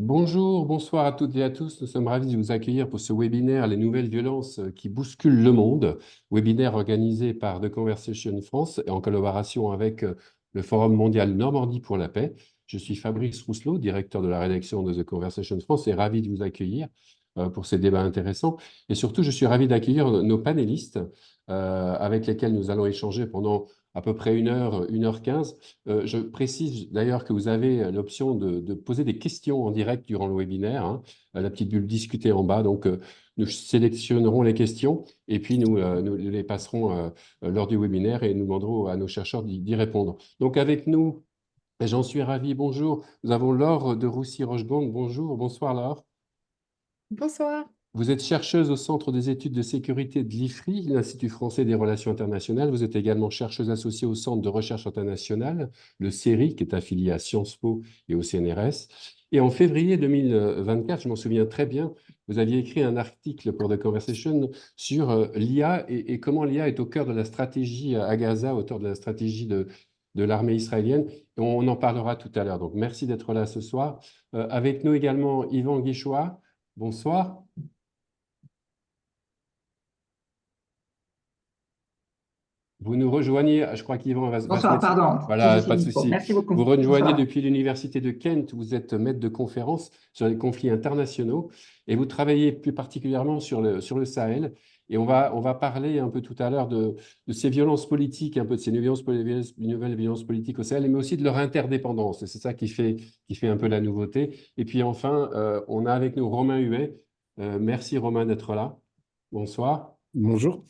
Bonjour, bonsoir à toutes et à tous. Nous sommes ravis de vous accueillir pour ce webinaire Les nouvelles violences qui bousculent le monde. Webinaire organisé par The Conversation France et en collaboration avec le Forum mondial Normandie pour la paix. Je suis Fabrice Rousselot, directeur de la rédaction de The Conversation France et ravi de vous accueillir pour ces débats intéressants. Et surtout, je suis ravi d'accueillir nos panélistes avec lesquels nous allons échanger pendant à peu près 1 heure 15. Je précise d'ailleurs que vous avez l'option de poser des questions en direct durant le webinaire, hein, la petite bulle discuter en bas. Donc, nous sélectionnerons les questions et puis nous les passerons lors du webinaire et nous demanderons à nos chercheurs d'y répondre. Donc, avec nous, et j'en suis ravi, bonjour, nous avons Laure de Roussy-Rochegonde. Bonjour, bonsoir Laure. Bonsoir. Vous êtes chercheuse au Centre des études de sécurité de l'IFRI, l'Institut français des relations internationales. Vous êtes également chercheuse associée au Centre de recherche internationale, le CERI, qui est affilié à Sciences Po et au CNRS. Et en février 2024, je m'en souviens très bien, vous aviez écrit un article pour The Conversation sur l'IA et comment l'IA est au cœur de la stratégie à Gaza, au cœur de la stratégie de l'armée israélienne. Et on en parlera tout à l'heure. Donc, merci d'être là ce soir. Avec nous également Yvan Guichois. Bonsoir. Vous nous rejoignez, je crois qu'Yvan va se Bonsoir, mettre. pardon, tout Voilà, juste pas le de micro. souci. Merci Vous beaucoup. rejoignez Bonsoir. depuis l'Université de Kent, vous êtes maître de conférence sur les conflits internationaux et vous travaillez plus particulièrement sur le Sahel. Et on va parler un peu tout à l'heure de ces violences politiques, un peu de ces nouvelles violences politiques au Sahel, mais aussi de leur interdépendance. Et c'est ça qui fait un peu la nouveauté. Et puis enfin, on a avec nous Romain Huet. Merci Romain d'être là. Bonsoir. Bonjour.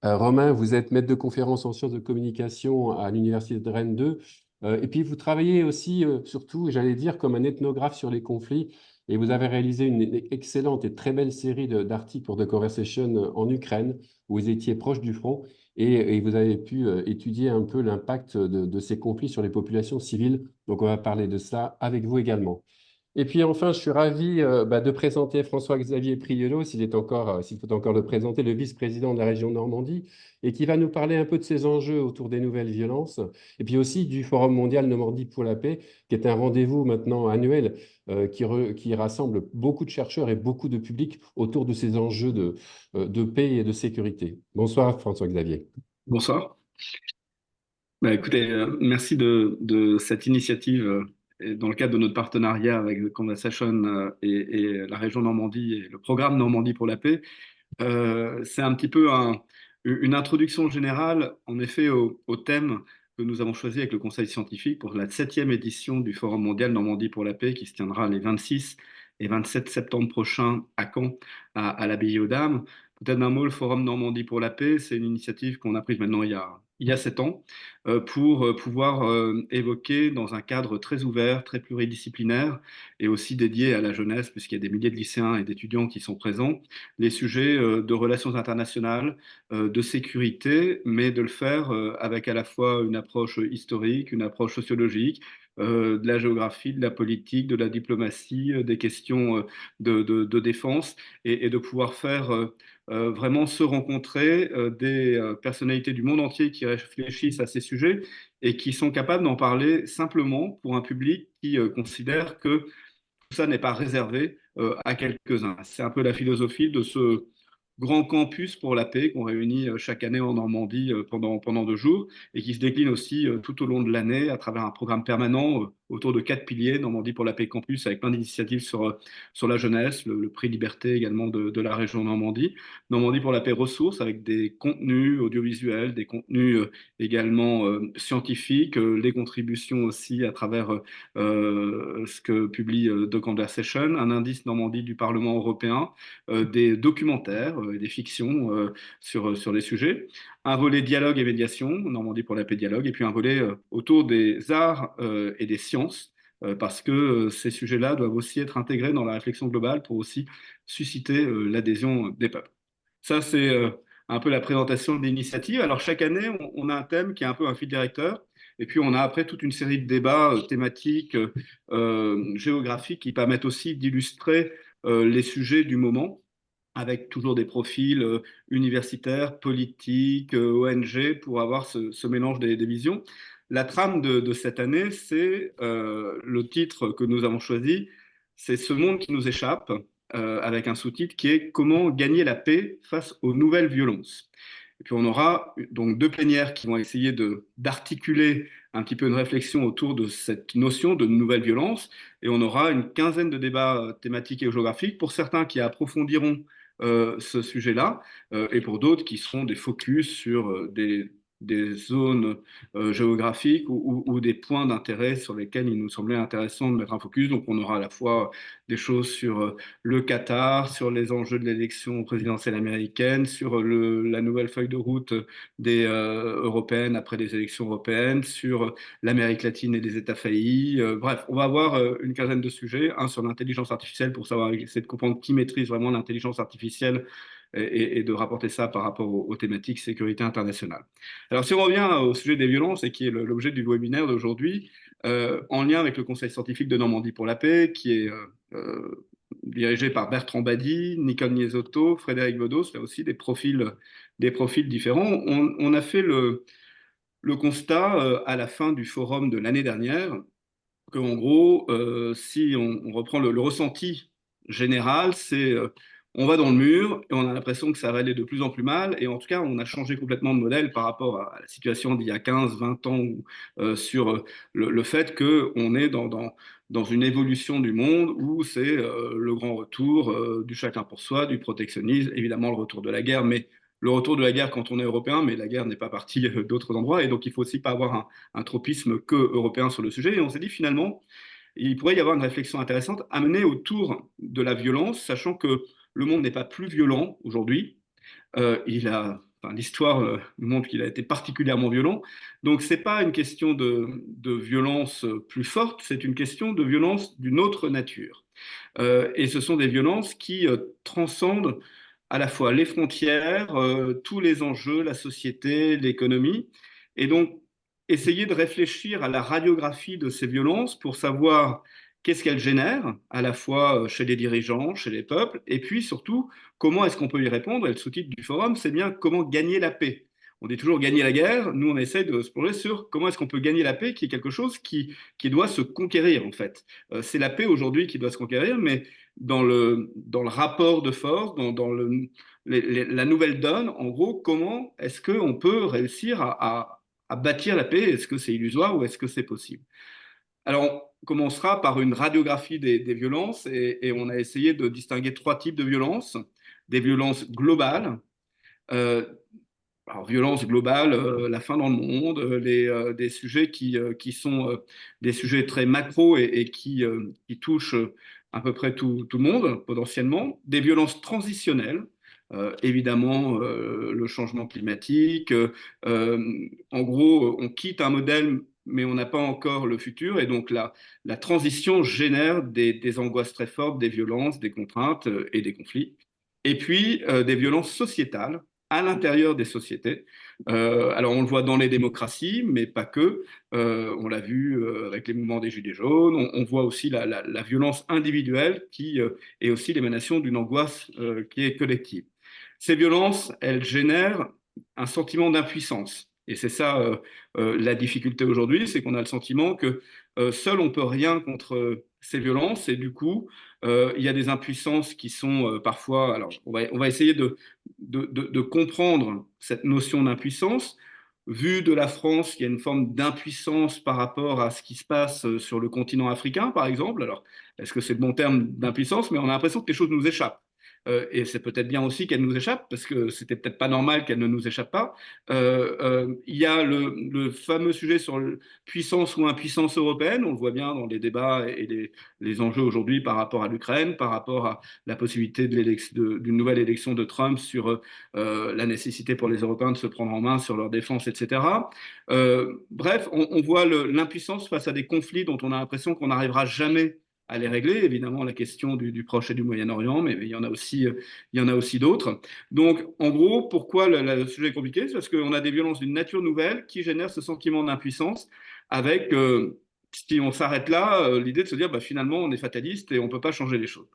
Romain, vous êtes maître de conférence en sciences de communication à l'Université de Rennes 2. Et puis, vous travaillez aussi, surtout, j'allais dire, comme un ethnographe sur les conflits. Et vous avez réalisé une excellente et très belle série d'articles pour The Conversation en Ukraine, où vous étiez proche du front. Et vous avez pu étudier un peu l'impact de ces conflits sur les populations civiles. Donc, on va parler de ça avec vous également. Et puis enfin, je suis ravi de présenter François-Xavier Priolo, s'il faut encore le présenter, le vice-président de la région Normandie, et qui va nous parler un peu de ces enjeux autour des nouvelles violences, et puis aussi du Forum mondial Normandie pour la paix, qui est un rendez-vous maintenant annuel qui rassemble beaucoup de chercheurs et beaucoup de publics autour de ces enjeux de paix et de sécurité. Bonsoir François-Xavier. Bonsoir. Écoutez, merci de cette initiative et dans le cadre de notre partenariat avec The Conversation et la région Normandie et le programme Normandie pour la paix. C'est un petit peu une introduction générale, en effet, au thème que nous avons choisi avec le Conseil scientifique pour la 7e édition du Forum mondial Normandie pour la paix qui se tiendra les 26 et 27 septembre prochains à Caen, à l'Abbaye aux Dames. Peut-être un mot, le Forum Normandie pour la paix, c'est une initiative qu'on a prise maintenant il y a 7 ans pour pouvoir évoquer dans un cadre très ouvert, très pluridisciplinaire et aussi dédié à la jeunesse, puisqu'il y a des milliers de lycéens et d'étudiants qui sont présents, les sujets de relations internationales, de sécurité, mais de le faire avec à la fois une approche historique, une approche sociologique, de la géographie, de la politique, de la diplomatie, des questions de défense, et de pouvoir faire vraiment se rencontrer des personnalités du monde entier qui réfléchissent à ces sujets et qui sont capables d'en parler simplement pour un public qui considère que tout ça n'est pas réservé à quelques-uns. C'est un peu la philosophie de ce grand campus pour la paix qu'on réunit chaque année en Normandie pendant 2 jours et qui se décline aussi tout au long de l'année à travers un programme permanent autour de 4 piliers, Normandie pour la paix campus, avec plein d'initiatives sur la jeunesse, le prix Liberté également de la région Normandie, Normandie pour la paix ressources avec des contenus audiovisuels, des contenus également scientifiques, les contributions aussi à travers ce que publie The Conversation, un indice Normandie du Parlement européen, des documentaires, des fictions sur les sujets, un volet dialogue et médiation, Normandie pour la paix dialogue, et puis un volet autour des arts et des sciences, parce que ces sujets-là doivent aussi être intégrés dans la réflexion globale pour aussi susciter l'adhésion des peuples. Ça, c'est un peu la présentation de l'initiative. Alors, chaque année, on a un thème qui est un peu un fil directeur. Et puis, on a après toute une série de débats thématiques, géographiques, qui permettent aussi d'illustrer les sujets du moment, avec toujours des profils universitaires, politiques, ONG, pour avoir ce mélange des visions. La trame de cette année, c'est le titre que nous avons choisi, c'est ce monde qui nous échappe, avec un sous-titre qui est Comment gagner la paix face aux nouvelles violences. Et puis on aura donc deux plénières qui vont essayer d'articuler un petit peu une réflexion autour de cette notion de nouvelle violence. Et on aura une quinzaine de débats thématiques et géographiques pour certains qui approfondiront ce sujet-là et pour d'autres qui seront des focus sur des zones géographiques ou des points d'intérêt sur lesquels il nous semblait intéressant de mettre un focus. Donc on aura à la fois des choses sur le Qatar, sur les enjeux de l'élection présidentielle américaine, sur la nouvelle feuille de route des européennes après les élections européennes, sur l'Amérique latine et les États faillis. Bref, on va avoir une quinzaine de sujets. Un sur l'intelligence artificielle pour savoir essayer de comprendre qui maîtrise vraiment l'intelligence artificielle et de rapporter ça par rapport aux thématiques sécurité internationale. Alors, si on revient au sujet des violences, et qui est l'objet du webinaire d'aujourd'hui, en lien avec le Conseil scientifique de Normandie pour la paix, qui est dirigé par Bertrand Badi, Nicole Niesotto, Frédéric Bedos, là aussi des profils différents. On a fait le constat à la fin du forum de l'année dernière qu'en gros, si on reprend le ressenti général, c'est on va dans le mur et on a l'impression que ça va aller de plus en plus mal. Et en tout cas, on a changé complètement de modèle par rapport à la situation d'il y a 15, 20 ans sur le fait qu'on est dans une évolution du monde où c'est le grand retour du chacun pour soi, du protectionnisme, évidemment le retour de la guerre, mais le retour de la guerre quand on est européen, mais la guerre n'est pas partie d'autres endroits. Et donc, il faut aussi pas avoir un tropisme que européen sur le sujet. Et on s'est dit finalement, il pourrait y avoir une réflexion intéressante à mener autour de la violence, sachant que le monde n'est pas plus violent aujourd'hui. L'histoire nous montre qu'il a été particulièrement violent. Donc, ce n'est pas une question de violence plus forte, c'est une question de violence d'une autre nature. Et ce sont des violences qui transcendent à la fois les frontières, tous les enjeux, la société, l'économie. Et donc, essayer de réfléchir à la radiographie de ces violences pour savoir qu'est-ce qu'elles génèrent, à la fois chez les dirigeants, chez les peuples, et puis surtout, comment est-ce qu'on peut y répondre. Et le sous-titre du forum, c'est bien comment gagner la paix. On dit toujours gagner la guerre, nous on essaie de se plonger sur comment est-ce qu'on peut gagner la paix, qui est quelque chose qui doit se conquérir en fait. C'est la paix aujourd'hui qui doit se conquérir, mais dans le rapport de force, la nouvelle donne, en gros, comment est-ce qu'on peut réussir à bâtir la paix? Est-ce que c'est illusoire ou est-ce que c'est possible? Alors, on commencera par une radiographie des violences et on a essayé de distinguer trois types de violences. Des violences globales, alors, violence globale, la fin dans le monde, des sujets qui sont des sujets très macro et qui touchent à peu près tout le monde potentiellement. Des violences transitionnelles, évidemment le changement climatique. En gros, on quitte un modèle, mais on n'a pas encore le futur. Et donc la transition génère des angoisses très fortes, des violences, des contraintes et des conflits. Et puis des violences sociétales à l'intérieur des sociétés. Alors on le voit dans les démocraties, mais pas que. On l'a vu avec les mouvements des Gilets jaunes. On voit aussi la violence individuelle qui est aussi l'émanation d'une angoisse qui est collective. Ces violences, elles génèrent un sentiment d'impuissance. Et c'est ça la difficulté aujourd'hui, c'est qu'on a le sentiment que seul on peut rien contre ces violences et du coup il y a des impuissances qui sont parfois. Alors on va essayer de comprendre cette notion d'impuissance. Vu de la France, il y a une forme d'impuissance par rapport à ce qui se passe sur le continent africain, par exemple. Alors, est-ce que c'est le bon terme d'impuissance? Mais on a l'impression que les choses nous échappent. Et c'est peut-être bien aussi qu'elles nous échappent, parce que c'était peut-être pas normal qu'elles ne nous échappent pas. Il y a le fameux sujet sur puissance ou impuissance européenne. On le voit bien dans les débats et les enjeux aujourd'hui par rapport à l'Ukraine, par rapport à la possibilité d'une nouvelle élection de Trump sur la nécessité pour les Européens de se prendre en main sur leur défense, etc. Bref, on voit l'impuissance face à des conflits dont on a l'impression qu'on n'arrivera jamais à les régler. Évidemment, la question du Proche et du Moyen-Orient, mais il y en a aussi d'autres. Donc, en gros, pourquoi le sujet est compliqué? C'est parce qu'on a des violences d'une nature nouvelle qui génèrent ce sentiment d'impuissance avec, si on s'arrête là, l'idée de se dire, bah, finalement, on est fataliste et on ne peut pas changer les choses.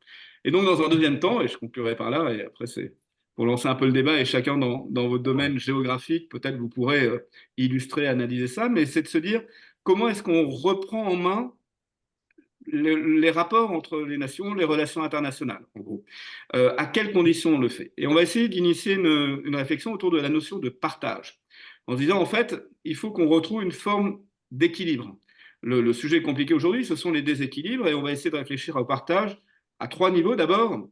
Et donc, dans un deuxième temps, et je conclurai par là, et après, c'est pour lancer un peu le débat, et chacun dans votre domaine géographique, peut-être vous pourrez illustrer, analyser ça, mais c'est de se dire, comment est-ce qu'on reprend en main les rapports entre les nations, les relations internationales, en gros. À quelles conditions on le fait? Et on va essayer d'initier une réflexion autour de la notion de partage, en se disant, en fait, il faut qu'on retrouve une forme d'équilibre. Le sujet compliqué aujourd'hui, ce sont les déséquilibres, et on va essayer de réfléchir au partage à trois niveaux. D'abord,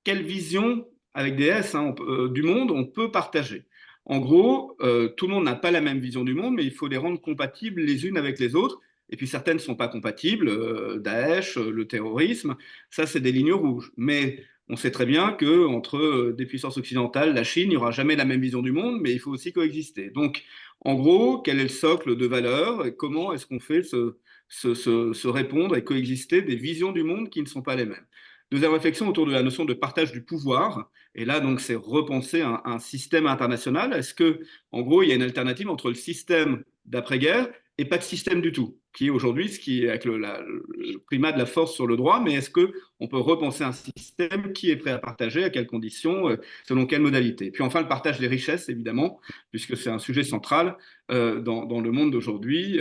quelle vision, avec des S, hein, du monde on peut partager? En gros, tout le monde n'a pas la même vision du monde, mais il faut les rendre compatibles les unes avec les autres. Et puis certaines ne sont pas compatibles, Daesh, le terrorisme, ça c'est des lignes rouges. Mais on sait très bien qu'entre des puissances occidentales, la Chine, il n'y aura jamais la même vision du monde, mais il faut aussi coexister. Donc, en gros, quel est le socle de valeurs et comment est-ce qu'on fait se répondre et coexister des visions du monde qui ne sont pas les mêmes? Deuxième réflexion autour de la notion de partage du pouvoir. Et là, donc, c'est repenser un système international. Est-ce que, en gros, il y a une alternative entre le système d'après-guerre et pas de système du tout, qui est aujourd'hui ce qui est avec le primat de la force sur le droit, mais est-ce que on peut repenser un système qui est prêt à partager, à quelles conditions, selon quelles modalités? Puis enfin, le partage des richesses, évidemment, puisque c'est un sujet central dans le monde d'aujourd'hui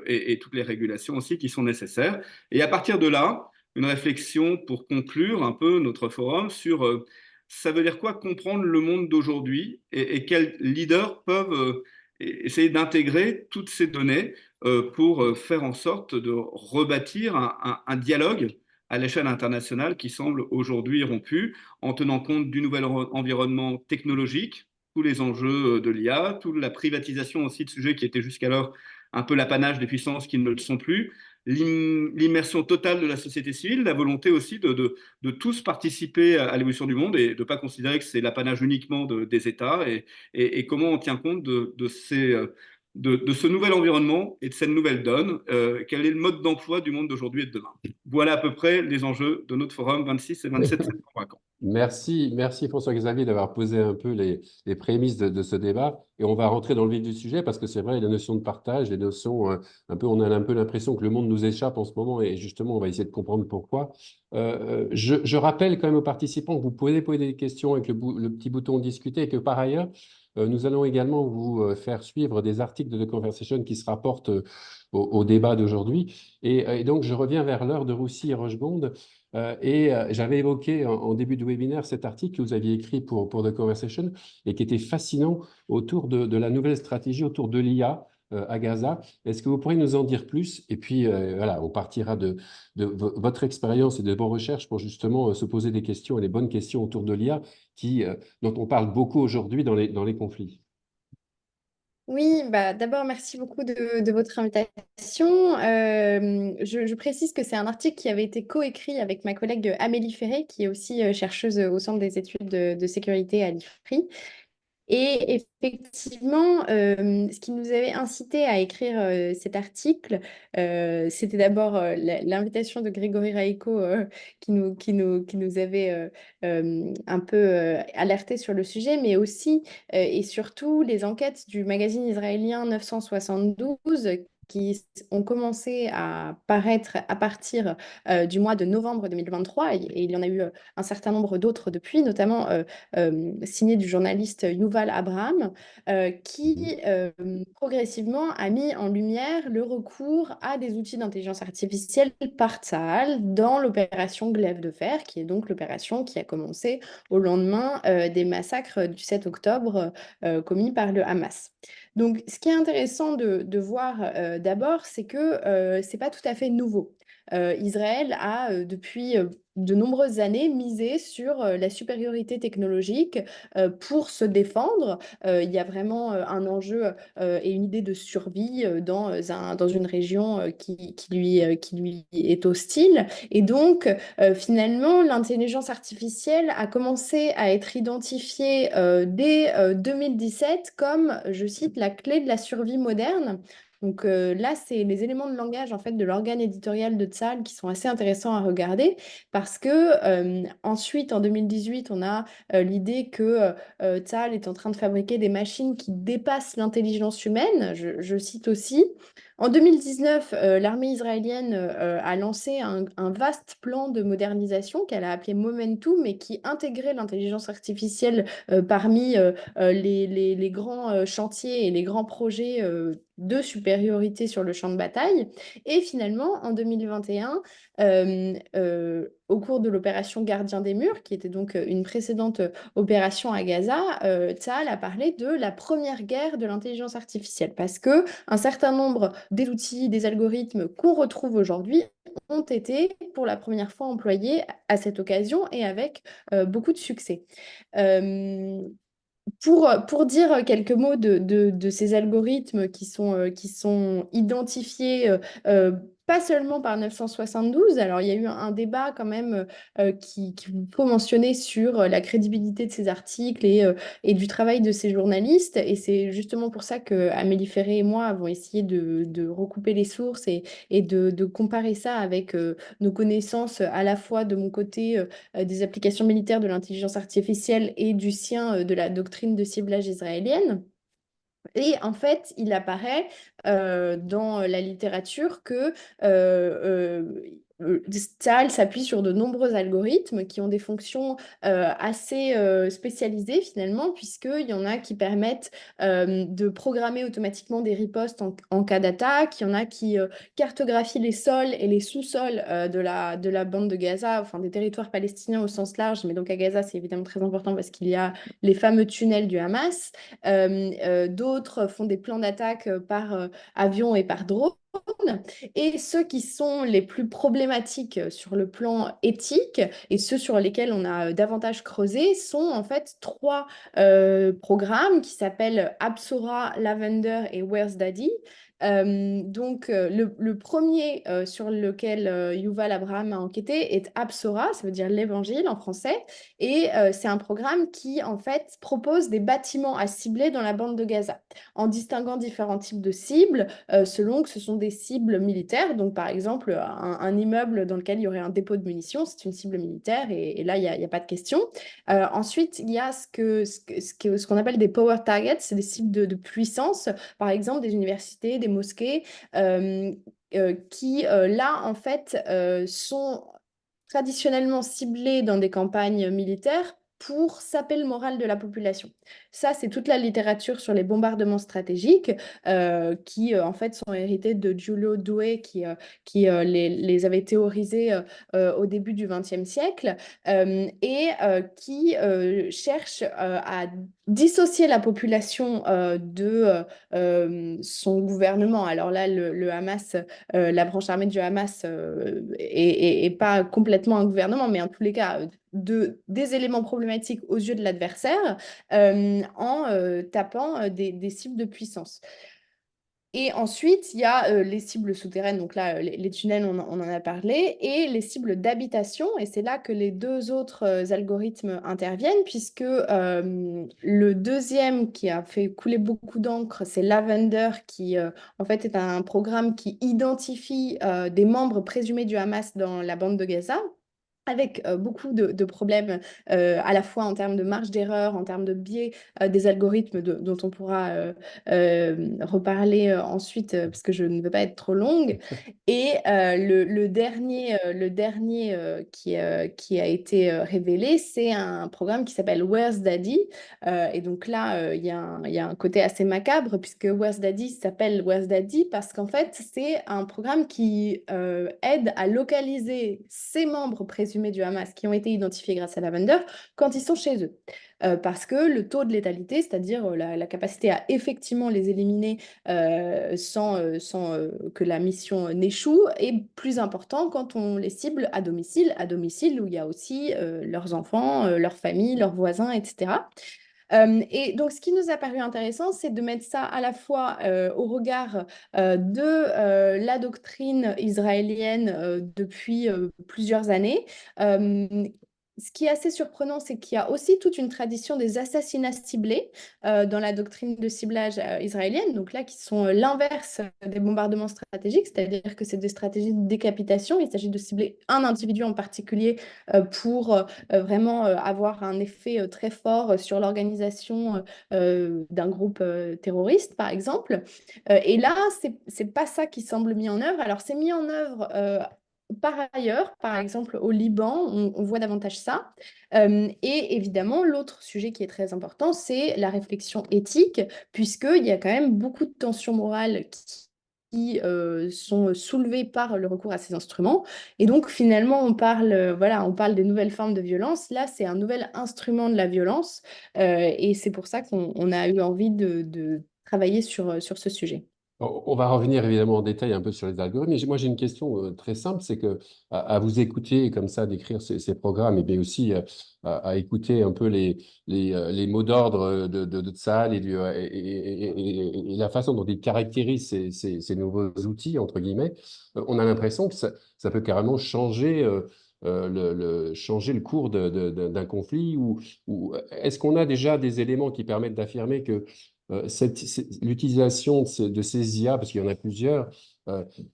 et toutes les régulations aussi qui sont nécessaires. Et à partir de là, une réflexion pour conclure un peu notre forum sur ça veut dire quoi comprendre le monde d'aujourd'hui et quels leaders peuvent essayer d'intégrer toutes ces données pour faire en sorte de rebâtir un dialogue à l'échelle internationale qui semble aujourd'hui rompu en tenant compte du nouvel environnement technologique, tous les enjeux de l'IA, toute la privatisation aussi de sujets qui étaient jusqu'alors un peu l'apanage des puissances qui ne le sont plus, l'immersion totale de la société civile, la volonté aussi de tous participer à l'évolution du monde et de ne pas considérer que c'est l'apanage uniquement des États et comment on tient compte de ce nouvel environnement et de cette nouvelle donne, quel est le mode d'emploi du monde d'aujourd'hui et de demain. Voilà à peu près les enjeux de notre forum 26 et 27 septembre à Caen. Merci François-Xavier d'avoir posé un peu les prémices de ce débat. Et on va rentrer dans le vif du sujet parce que c'est vrai, la notion de partage, les notions, on a un peu l'impression que le monde nous échappe en ce moment et justement, on va essayer de comprendre pourquoi. Je rappelle quand même aux participants que vous pouvez poser des questions avec le petit bouton discuter et que par ailleurs, nous allons également vous faire suivre des articles de The Conversation qui se rapportent au débat d'aujourd'hui. Et donc, je reviens vers l'heure de Roussy et Rochegonde. J'avais évoqué en début de webinaire cet article que vous aviez écrit pour The Conversation et qui était fascinant autour de la nouvelle stratégie autour de l'IA à Gaza. Est-ce que vous pourriez nous en dire plus? Et puis, voilà, on partira de votre expérience et de vos recherches pour justement se poser des questions et les bonnes questions autour de l'IA dont on parle beaucoup aujourd'hui dans les conflits. Oui, bah, d'abord, merci beaucoup de votre invitation. Je précise que c'est un article qui avait été coécrit avec ma collègue Amélie Ferré, qui est aussi chercheuse au Centre des études de sécurité à l'IFPRI. Et effectivement, ce qui nous avait incité à écrire cet article, c'était d'abord l'invitation de Grégory Raïko qui nous avait un peu alerté sur le sujet, mais aussi et surtout les enquêtes du magazine israélien 972 qui ont commencé à paraître à partir du mois de novembre 2023, et il y en a eu un certain nombre d'autres depuis, notamment signé du journaliste Yuval Abraham, qui progressivement a mis en lumière le recours à des outils d'intelligence artificielle par Tsahal dans l'opération Glaive de Fer, qui est donc l'opération qui a commencé au lendemain des massacres du 7 octobre commis par le Hamas. Donc, ce qui est intéressant de voir d'abord, c'est que ce n'est pas tout à fait nouveau. Israël a, depuis de nombreuses années, misé sur la supériorité technologique pour se défendre. Il y a vraiment un enjeu et une idée de survie dans une région qui lui est hostile. Et donc, finalement, l'intelligence artificielle a commencé à être identifiée dès 2017 comme, je cite, la clé de la survie moderne. Donc là, c'est les éléments de langage en fait de l'organe éditorial de Tzal qui sont assez intéressants à regarder parce que ensuite, en 2018, on a l'idée que Tzal est en train de fabriquer des machines qui dépassent l'intelligence humaine. Je cite aussi. En 2019, l'armée israélienne a lancé un vaste plan de modernisation qu'elle a appelé Momentum et qui intégrait l'intelligence artificielle parmi les grands chantiers et les grands projets de supériorité sur le champ de bataille. Et finalement, en 2021, au cours de l'opération Gardien des Murs, qui était donc une précédente opération à Gaza, Tsahal a parlé de la première guerre de l'intelligence artificielle, parce que un certain nombre des outils, des algorithmes qu'on retrouve aujourd'hui ont été pour la première fois employés à cette occasion et avec beaucoup de succès. Euh, pour dire quelques mots de ces algorithmes qui sont identifiés pas seulement par 972, alors il y a eu un débat quand même qu'il faut mentionner sur la crédibilité de ces articles et du travail de ces journalistes, et c'est justement pour ça que Amélie Ferré et moi avons essayé de recouper les sources et de comparer ça avec nos connaissances à la fois de mon côté des applications militaires de l'intelligence artificielle et du sien de la doctrine de ciblage israélienne. Et en fait, il apparaît dans la littérature que Stahl s'appuie sur de nombreux algorithmes qui ont des fonctions assez spécialisées finalement, puisqu'il y en a qui permettent de programmer automatiquement des ripostes en cas d'attaque, il y en a qui cartographient les sols et les sous-sols de la bande de Gaza, enfin des territoires palestiniens au sens large, mais donc à Gaza, c'est évidemment très important parce qu'il y a les fameux tunnels du Hamas. D'autres font des plans d'attaque par avion et par drone. Et ceux qui sont les plus problématiques sur le plan éthique et ceux sur lesquels on a davantage creusé sont en fait trois programmes qui s'appellent Apsora, Lavender et Where's Daddy. Le premier sur lequel Yuval Abraham a enquêté est Apsora, ça veut dire l'évangile en français, et c'est un programme qui en fait propose des bâtiments à cibler dans la bande de Gaza, en distinguant différents types de cibles selon que ce sont des cibles militaires. Donc par exemple, un immeuble dans lequel il y aurait un dépôt de munitions, c'est une cible militaire, et là, il n'y a pas de question. Ensuite, il y a ce qu'on appelle des power targets, c'est des cibles de puissance, par exemple des universités, des mosquées, qui là, en fait, sont traditionnellement ciblées dans des campagnes militaires pour saper le moral de la population. Ça, c'est toute la littérature sur les bombardements stratégiques qui, en fait, sont hérités de Giulio Douhet qui les avait théorisés au début du XXe siècle qui cherche à dissocier la population de son gouvernement. Alors là, le Hamas, la branche armée du Hamas est pas complètement un gouvernement, mais en tous les cas, des éléments problématiques aux yeux de l'adversaire en tapant des cibles de puissance. Et ensuite, il y a les cibles souterraines, donc là, les tunnels, on en a parlé, et les cibles d'habitation, et c'est là que les deux autres algorithmes interviennent, puisque le deuxième qui a fait couler beaucoup d'encre, c'est Lavender, qui en fait est un programme qui identifie des membres présumés du Hamas dans la bande de Gaza, avec beaucoup de problèmes à la fois en termes de marge d'erreur, en termes de biais des algorithmes dont on pourra reparler ensuite parce que je ne veux pas être trop longue. Et le dernier qui a été révélé, c'est un programme qui s'appelle Where's Daddy. Et donc là, il y a un côté assez macabre puisque Where's Daddy s'appelle Where's Daddy parce qu'en fait, c'est un programme qui aide à localiser ces membres présumés du Hamas qui ont été identifiés grâce à Lavender quand ils sont chez eux. Parce que le taux de létalité, c'est-à-dire la capacité à effectivement les éliminer sans que la mission n'échoue, est plus important quand on les cible à domicile où il y a aussi leurs enfants, leurs familles, leurs voisins, etc. Et donc, ce qui nous a paru intéressant, c'est de mettre ça à la fois au regard de la doctrine israélienne depuis plusieurs années. Ce qui est assez surprenant, c'est qu'il y a aussi toute une tradition des assassinats ciblés dans la doctrine de ciblage israélienne, donc là, qui sont l'inverse des bombardements stratégiques, c'est-à-dire que c'est des stratégies de décapitation. Il s'agit de cibler un individu en particulier pour vraiment avoir un effet très fort sur l'organisation d'un groupe terroriste, par exemple. Et là, c'est pas ça qui semble mis en œuvre. Alors, c'est mis en œuvre par ailleurs, par exemple au Liban, on voit davantage ça. Et évidemment, l'autre sujet qui est très important, c'est la réflexion éthique, puisqu'il y a quand même beaucoup de tensions morales qui sont soulevées par le recours à ces instruments. Et donc, finalement, voilà, on parle des nouvelles formes de violence. Là, c'est un nouvel instrument de la violence. Et c'est pour ça qu'on a eu envie de travailler sur ce sujet. On va revenir évidemment en détail un peu sur les algorithmes, mais moi j'ai une question très simple, c'est que à vous écouter comme ça décrire ces programmes, et bien aussi à écouter un peu les mots d'ordre de Tsahal et la façon dont il caractérise ces nouveaux outils, entre guillemets, on a l'impression que ça peut carrément changer le cours d'un conflit, ou est-ce qu'on a déjà des éléments qui permettent d'affirmer que l'utilisation de ces IA, parce qu'il y en a plusieurs,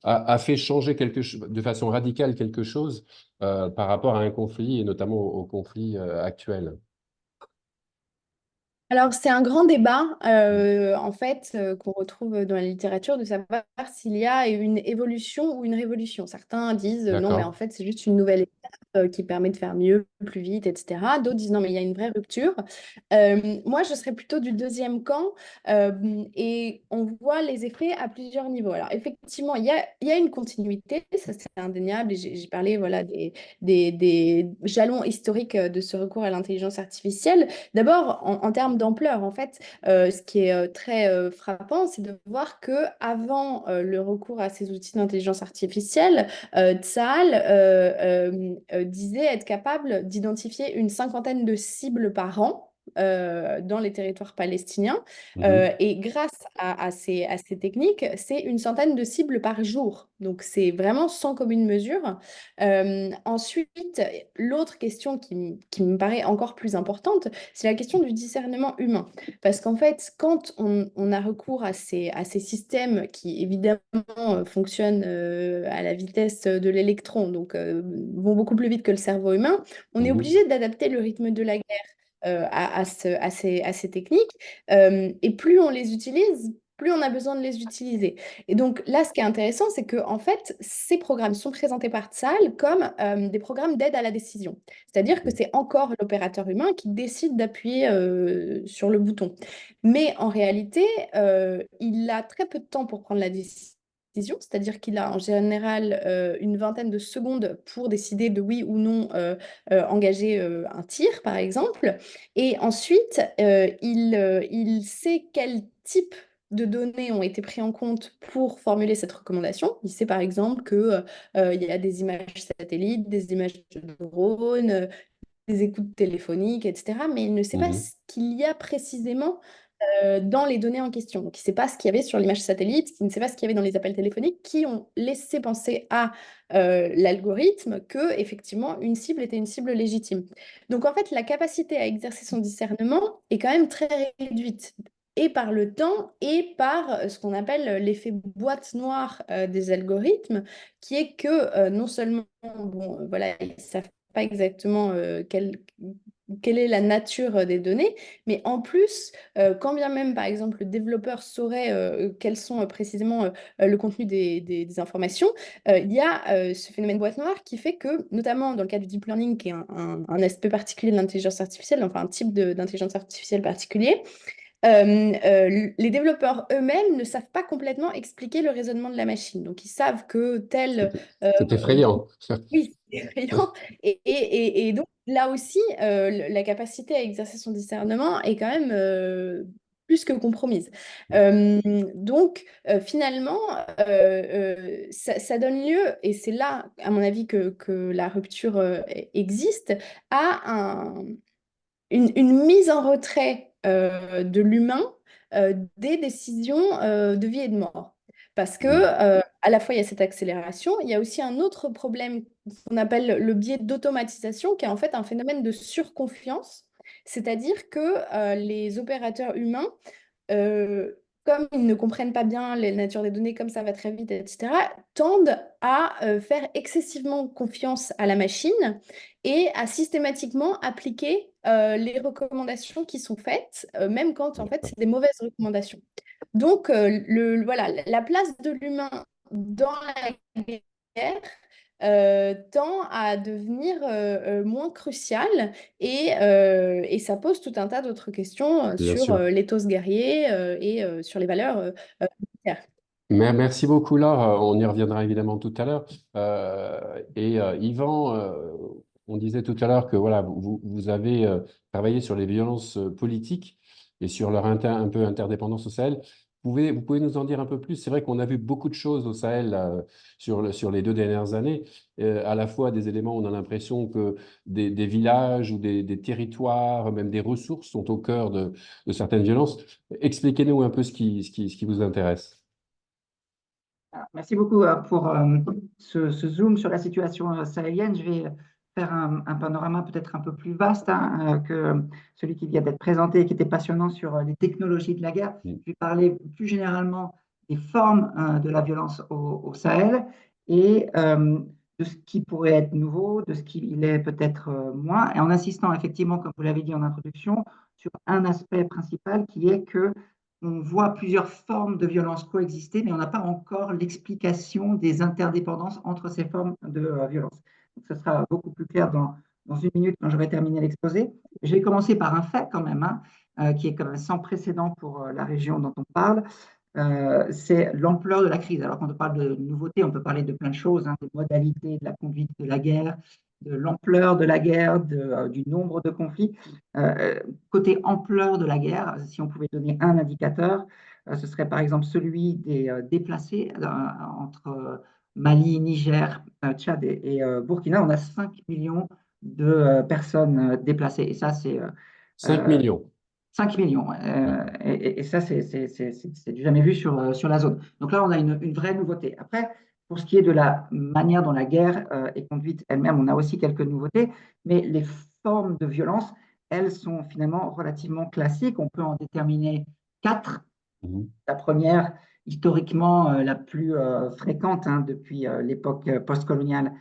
a fait changer de façon radicale quelque chose par rapport à un conflit, et notamment au conflit actuel. Alors, c'est un grand débat, en fait, qu'on retrouve dans la littérature, de savoir s'il y a une évolution ou une révolution. Certains disent non, mais en D'accord? fait, c'est juste une nouvelle étape qui permet de faire mieux, plus vite, etc. D'autres disent non, mais il y a une vraie rupture. Moi, je serais plutôt du deuxième camp, et on voit les effets à plusieurs niveaux. Alors, effectivement, il y a une continuité, ça c'est indéniable, et j'ai parlé voilà, des jalons historiques de ce recours à l'intelligence artificielle. D'abord, en termes d'ampleur, en fait, ce qui est très frappant, c'est de voir que avant le recours à ces outils d'intelligence artificielle, Tsahal disait être capable d'identifier une cinquantaine de cibles par an. Dans les territoires palestiniens. Mhm. Et grâce à ces techniques, c'est une centaine de cibles par jour. Donc c'est vraiment sans commune mesure. Ensuite, l'autre question qui me paraît encore plus importante, c'est la question du discernement humain. Parce qu'en fait, quand on a recours à ces systèmes qui, évidemment, fonctionnent à la vitesse de l'électron, donc vont beaucoup plus vite que le cerveau humain, on est Mhm. obligé d'adapter le rythme de la guerre à ces techniques. Et plus on les utilise, plus on a besoin de les utiliser. Et donc là, ce qui est intéressant, c'est que en fait, ces programmes sont présentés par Tsahal comme des programmes d'aide à la décision. C'est-à-dire que c'est encore l'opérateur humain qui décide d'appuyer sur le bouton. Mais en réalité, il a très peu de temps pour prendre la décision. C'est-à-dire qu'il a en général une vingtaine de secondes pour décider de oui ou non engager un tir, par exemple. Et ensuite, il sait quel type de données ont été pris en compte pour formuler cette recommandation. Il sait par exemple qu'il y a des images satellites, des images de drones, des écoutes téléphoniques, etc. Mais il ne sait pas Mhm. ce qu'il y a précisément dans les données en question. Donc, il ne sait pas ce qu'il y avait sur l'image satellite, il ne sait pas ce qu'il y avait dans les appels téléphoniques qui ont laissé penser à l'algorithme que, effectivement, une cible était une cible légitime. Donc, en fait, la capacité à exercer son discernement est quand même très réduite, et par le temps et par ce qu'on appelle l'effet boîte noire des algorithmes, qui est que non seulement, bon, voilà, ils ne savent pas exactement quelle est la nature des données, mais en plus, quand bien même, par exemple, le développeur saurait quels sont précisément le contenu des informations, il y a ce phénomène boîte noire qui fait que, notamment dans le cas du deep learning, qui est un aspect particulier de l'intelligence artificielle, enfin un type d'intelligence artificielle particulier, les développeurs eux-mêmes ne savent pas complètement expliquer le raisonnement de la machine. Donc, ils savent que tel C'est c'est effrayant. oui, c'est effrayant. Et donc, là aussi, la capacité à exercer son discernement est quand même plus que compromise. Donc, finalement, ça donne lieu, et c'est là, à mon avis, que la rupture existe, à une mise en retrait de l'humain des décisions de vie et de mort. Parce que, Mhm. à la fois, il y a cette accélération, il y a aussi un autre problème qu'on appelle le biais d'automatisation, qui est en fait un phénomène de surconfiance. C'est-à-dire que les opérateurs humains euh, comme ils ne comprennent pas bien la nature des données, comme ça va très vite, etc., tendent à faire excessivement confiance à la machine et à systématiquement appliquer les recommandations qui sont faites, même quand en fait c'est des mauvaises recommandations. Donc voilà, la place de l'humain dans la guerre tend à devenir moins crucial et ça pose tout un tas d'autres questions Bien sur sûr. l'éthos guerrier et sur les valeurs militaires. Merci beaucoup, Laure. On y reviendra évidemment tout à l'heure. Yvan, on disait tout à l'heure que voilà, vous avez travaillé sur les violences politiques et sur leur un peu interdépendance au Sahel. Vous pouvez nous en dire un peu plus? C'est vrai qu'on a vu beaucoup de choses au Sahel là, sur les 2 dernières années. À la fois des éléments où on a l'impression que des villages ou des territoires, même des ressources, sont au cœur de certaines violences. Expliquez-nous un peu ce qui vous intéresse. Merci beaucoup pour ce zoom sur la situation sahélienne. Je vais faire un panorama peut-être un peu plus vaste que celui qui vient d'être présenté et qui était passionnant sur les technologies de la guerre. Mm. Je vais parler plus généralement des formes de la violence au Sahel et de ce qui pourrait être nouveau, de ce qui l'est peut-être moins, et en insistant effectivement, comme vous l'avez dit en introduction, sur un aspect principal qui est que on voit plusieurs formes de violence coexister, mais on n'a pas encore l'explication des interdépendances entre ces formes de violence. Donc, ce sera beaucoup plus clair dans une minute quand j'aurai terminé l'exposé. Je vais commencer par un fait quand même, qui est quand même sans précédent pour la région dont on parle. C'est l'ampleur de la crise. Alors, quand on parle de nouveautés, on peut parler de plein de choses, des modalités de la conduite de la guerre, de l'ampleur de la guerre, du nombre de conflits. Côté ampleur de la guerre, si on pouvait donner un indicateur, ce serait par exemple celui des déplacés entre Mali, Niger, Tchad et Burkina. On a 5 millions de personnes déplacées. Et ça, c'est 5 millions. 5 millions. Mm. Et ça, c'est du jamais vu sur la zone. Donc là, on a une vraie nouveauté. Après, pour ce qui est de la manière dont la guerre est conduite elle-même, on a aussi quelques nouveautés, mais les formes de violence, elles sont finalement relativement classiques. On peut en déterminer 4. Mhm. La première, historiquement la plus fréquente depuis l'époque postcoloniale,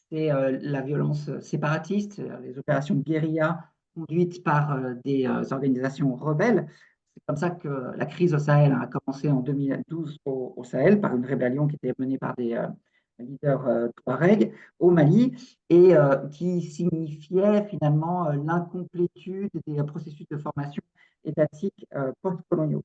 c'est la violence séparatiste, les opérations de guérilla conduites par des organisations rebelles. C'est comme ça que la crise au Sahel a commencé en 2012 au Sahel par une rébellion qui était menée par des leaders Touareg au Mali et qui signifiait finalement l'incomplétude des processus de formation étatique postcoloniaux.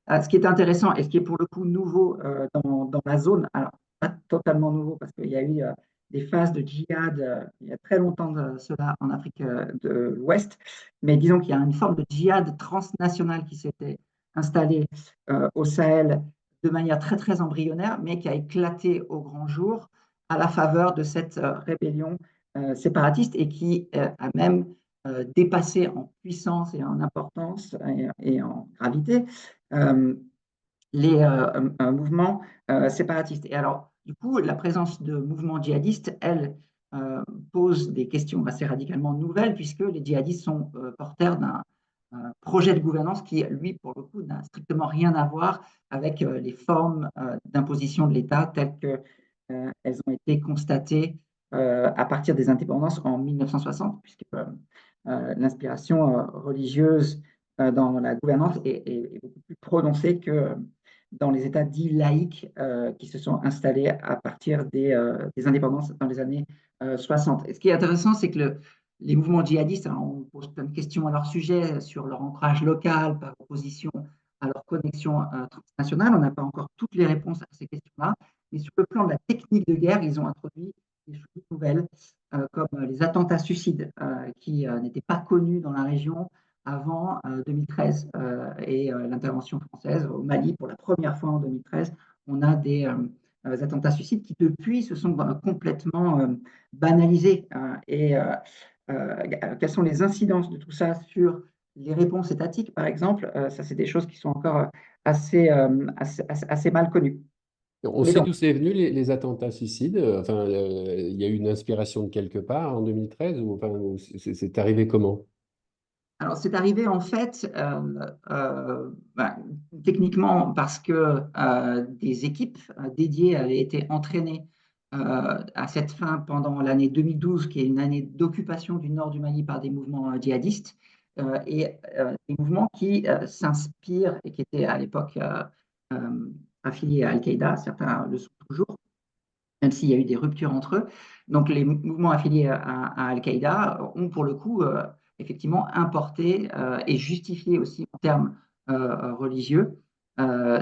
Ce qui est intéressant et ce qui est pour le coup nouveau dans la zone, alors pas totalement nouveau parce qu'il y a eu des phases de djihad il y a très longtemps de cela en Afrique de l'Ouest, mais disons qu'il y a une forme de djihad transnational qui s'était installée au Sahel de manière très très embryonnaire, mais qui a éclaté au grand jour à la faveur de cette rébellion séparatiste et qui a même dépassé en puissance et en importance et en gravité euh, les mouvements séparatistes. Et alors, du coup, la présence de mouvements djihadistes, elle, pose des questions assez radicalement nouvelles, puisque les djihadistes sont porteurs d'un projet de gouvernance qui, lui, pour le coup, n'a strictement rien à voir avec les formes d'imposition de l'État telles qu'elles ont été constatées à partir des indépendances en 1960, puisque l'inspiration religieuse dans la gouvernance est beaucoup plus prononcée que dans les États dits laïques qui se sont installés à partir des indépendances dans les années 60. Et ce qui est intéressant, c'est que les mouvements djihadistes, hein, on pose plein de questions à leur sujet, sur leur ancrage local par opposition à leur connexion transnationale. On n'a pas encore toutes les réponses à ces questions-là, mais sur le plan de la technique de guerre, ils ont introduit des choses nouvelles, comme les attentats suicides, qui n'étaient pas connus dans la région avant 2013 et l'intervention française au Mali pour la première fois en 2013. On a des attentats suicides qui depuis se sont complètement banalisés. Quelles sont les incidences de tout ça sur les réponses étatiques, par exemple? Ça, c'est des choses qui sont encore assez mal connues. On Mais sait donc, d'où c'est venu les attentats suicides. Enfin, il y a eu une inspiration de quelque part en 2013 ou enfin, c'est arrivé comment? alors, c'est arrivé en fait techniquement parce que des équipes dédiées avaient été entraînées à cette fin pendant l'année 2012, qui est une année d'occupation du nord du Mali par des mouvements djihadistes, des mouvements qui s'inspirent et qui étaient à l'époque affiliés à Al-Qaïda, certains le sont toujours, même s'il y a eu des ruptures entre eux. Donc les mouvements affiliés à Al-Qaïda ont pour le coup effectivement importé et justifié aussi en termes religieux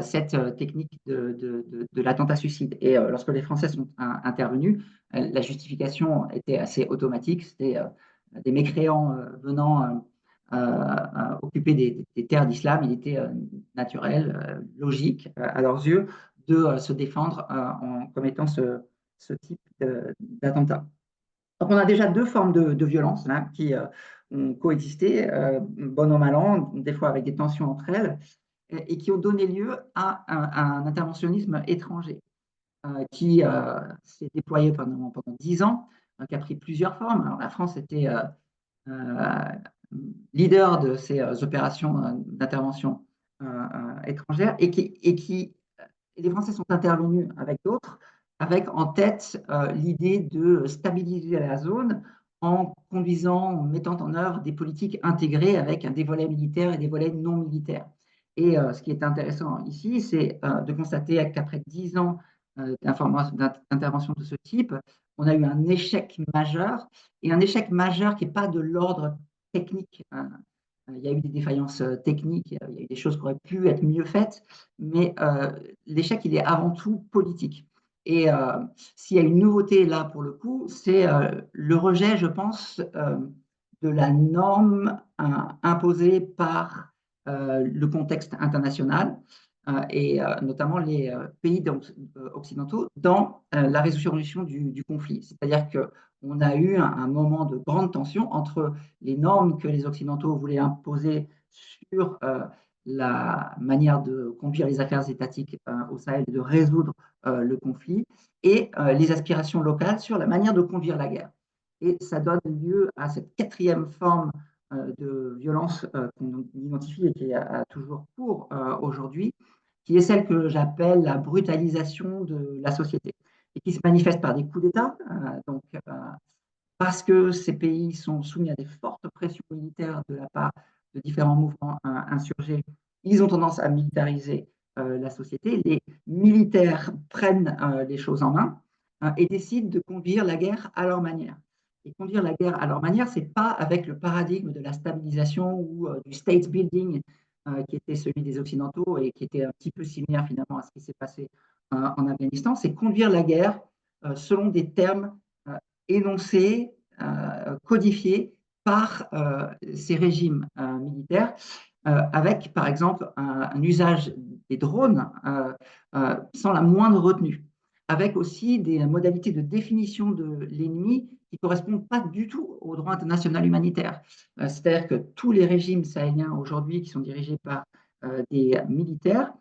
cette technique de l'attentat suicide. Et lorsque les Français sont intervenus, la justification était assez automatique. C'était des mécréants venant occuper des terres d'islam. Il était naturel, logique à leurs yeux de se défendre en commettant ce type d'attentat. Donc, on a déjà deux formes de violence là, qui ont coexisté, bon an, mal an, des fois avec des tensions entre elles, et qui ont donné lieu à un interventionnisme étranger qui s'est déployé pendant 10 ans, qui a pris plusieurs formes. Alors, la France était leader de ces opérations d'intervention étrangère et les Français sont intervenus avec d'autres, avec en tête l'idée de stabiliser la zone en conduisant, en mettant en œuvre des politiques intégrées avec des volets militaires et des volets non militaires. Et ce qui est intéressant ici, c'est de constater qu'après 10 ans d'intervention de ce type, on a eu un échec majeur, et un échec majeur qui n'est pas de l'ordre technique. Il y a eu des défaillances techniques, il y a eu des choses qui auraient pu être mieux faites, mais l'échec, il est avant tout politique. Et s'il y a une nouveauté là, pour le coup, c'est le rejet, je pense, de la norme imposée par le contexte international et notamment les pays occidentaux dans la résolution du conflit. C'est-à-dire qu'on a eu un moment de grande tension entre les normes que les Occidentaux voulaient imposer sur la manière de conduire les affaires étatiques au Sahel et de résoudre le conflit, et les aspirations locales sur la manière de conduire la guerre. Et ça donne lieu à cette quatrième forme de violence qu'on identifie et qui a toujours cours aujourd'hui, qui est celle que j'appelle la brutalisation de la société, et qui se manifeste par des coups d'État, parce que ces pays sont soumis à des fortes pressions militaires de la part de différents mouvements insurgés. Ils ont tendance à militariser la société. Les militaires prennent les choses en main et décident de conduire la guerre à leur manière. Et conduire la guerre à leur manière, ce n'est pas avec le paradigme de la stabilisation ou du state building qui était celui des Occidentaux et qui était un petit peu similaire finalement à ce qui s'est passé en Afghanistan. C'est conduire la guerre selon des termes énoncés, codifiés par ces régimes militaires, avec par exemple un usage des drones sans la moindre retenue, avec aussi des modalités de définition de l'ennemi qui ne correspondent pas du tout au droit international humanitaire. C'est-à-dire que tous les régimes sahéliens aujourd'hui qui sont dirigés par des militaires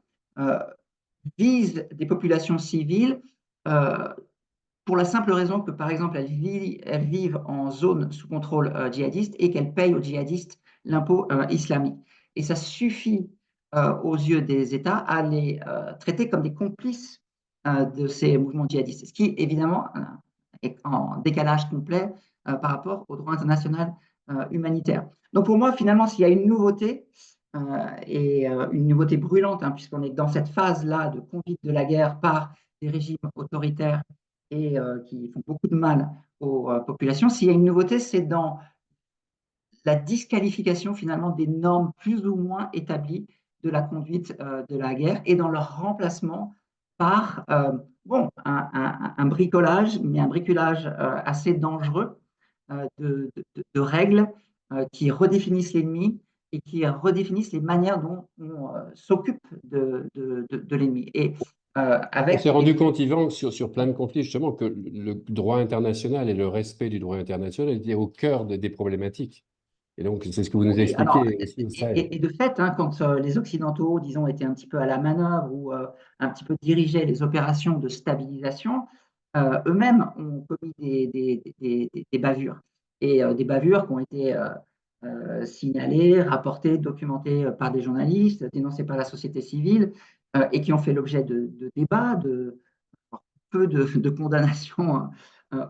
visent des populations civiles pour la simple raison que, par exemple, elles vivent en zone sous contrôle djihadiste et qu'elles payent aux djihadistes l'impôt islamique. Et ça suffit aux yeux des États à les traiter comme des complices de ces mouvements djihadistes, ce qui, évidemment, est en décalage complet par rapport au droit international humanitaire. Donc, pour moi, finalement, s'il y a une nouveauté, et une nouveauté brûlante, puisqu'on est dans cette phase-là de conduite de la guerre par des régimes autoritaires et qui font beaucoup de mal aux populations. S'il y a une nouveauté, c'est dans la disqualification finalement des normes plus ou moins établies de la conduite de la guerre et dans leur remplacement par un bricolage, mais un bricolage assez dangereux de règles qui redéfinissent l'ennemi et qui redéfinissent les manières dont on s'occupe de l'ennemi. Et on s'est rendu compte, Yvan, sur plein de conflits, justement, que le droit international et le respect du droit international était au cœur des problématiques. Et donc, c'est ce que vous nous expliquez aussi au Sahel. Et de fait, quand les Occidentaux, disons, étaient un petit peu à la manœuvre ou un petit peu dirigeaient les opérations de stabilisation, eux-mêmes ont commis des bavures. Et des bavures qui ont été signalées, rapportées, documentées par des journalistes, dénoncées par la société civile, et qui ont fait l'objet de débats, de peu de condamnations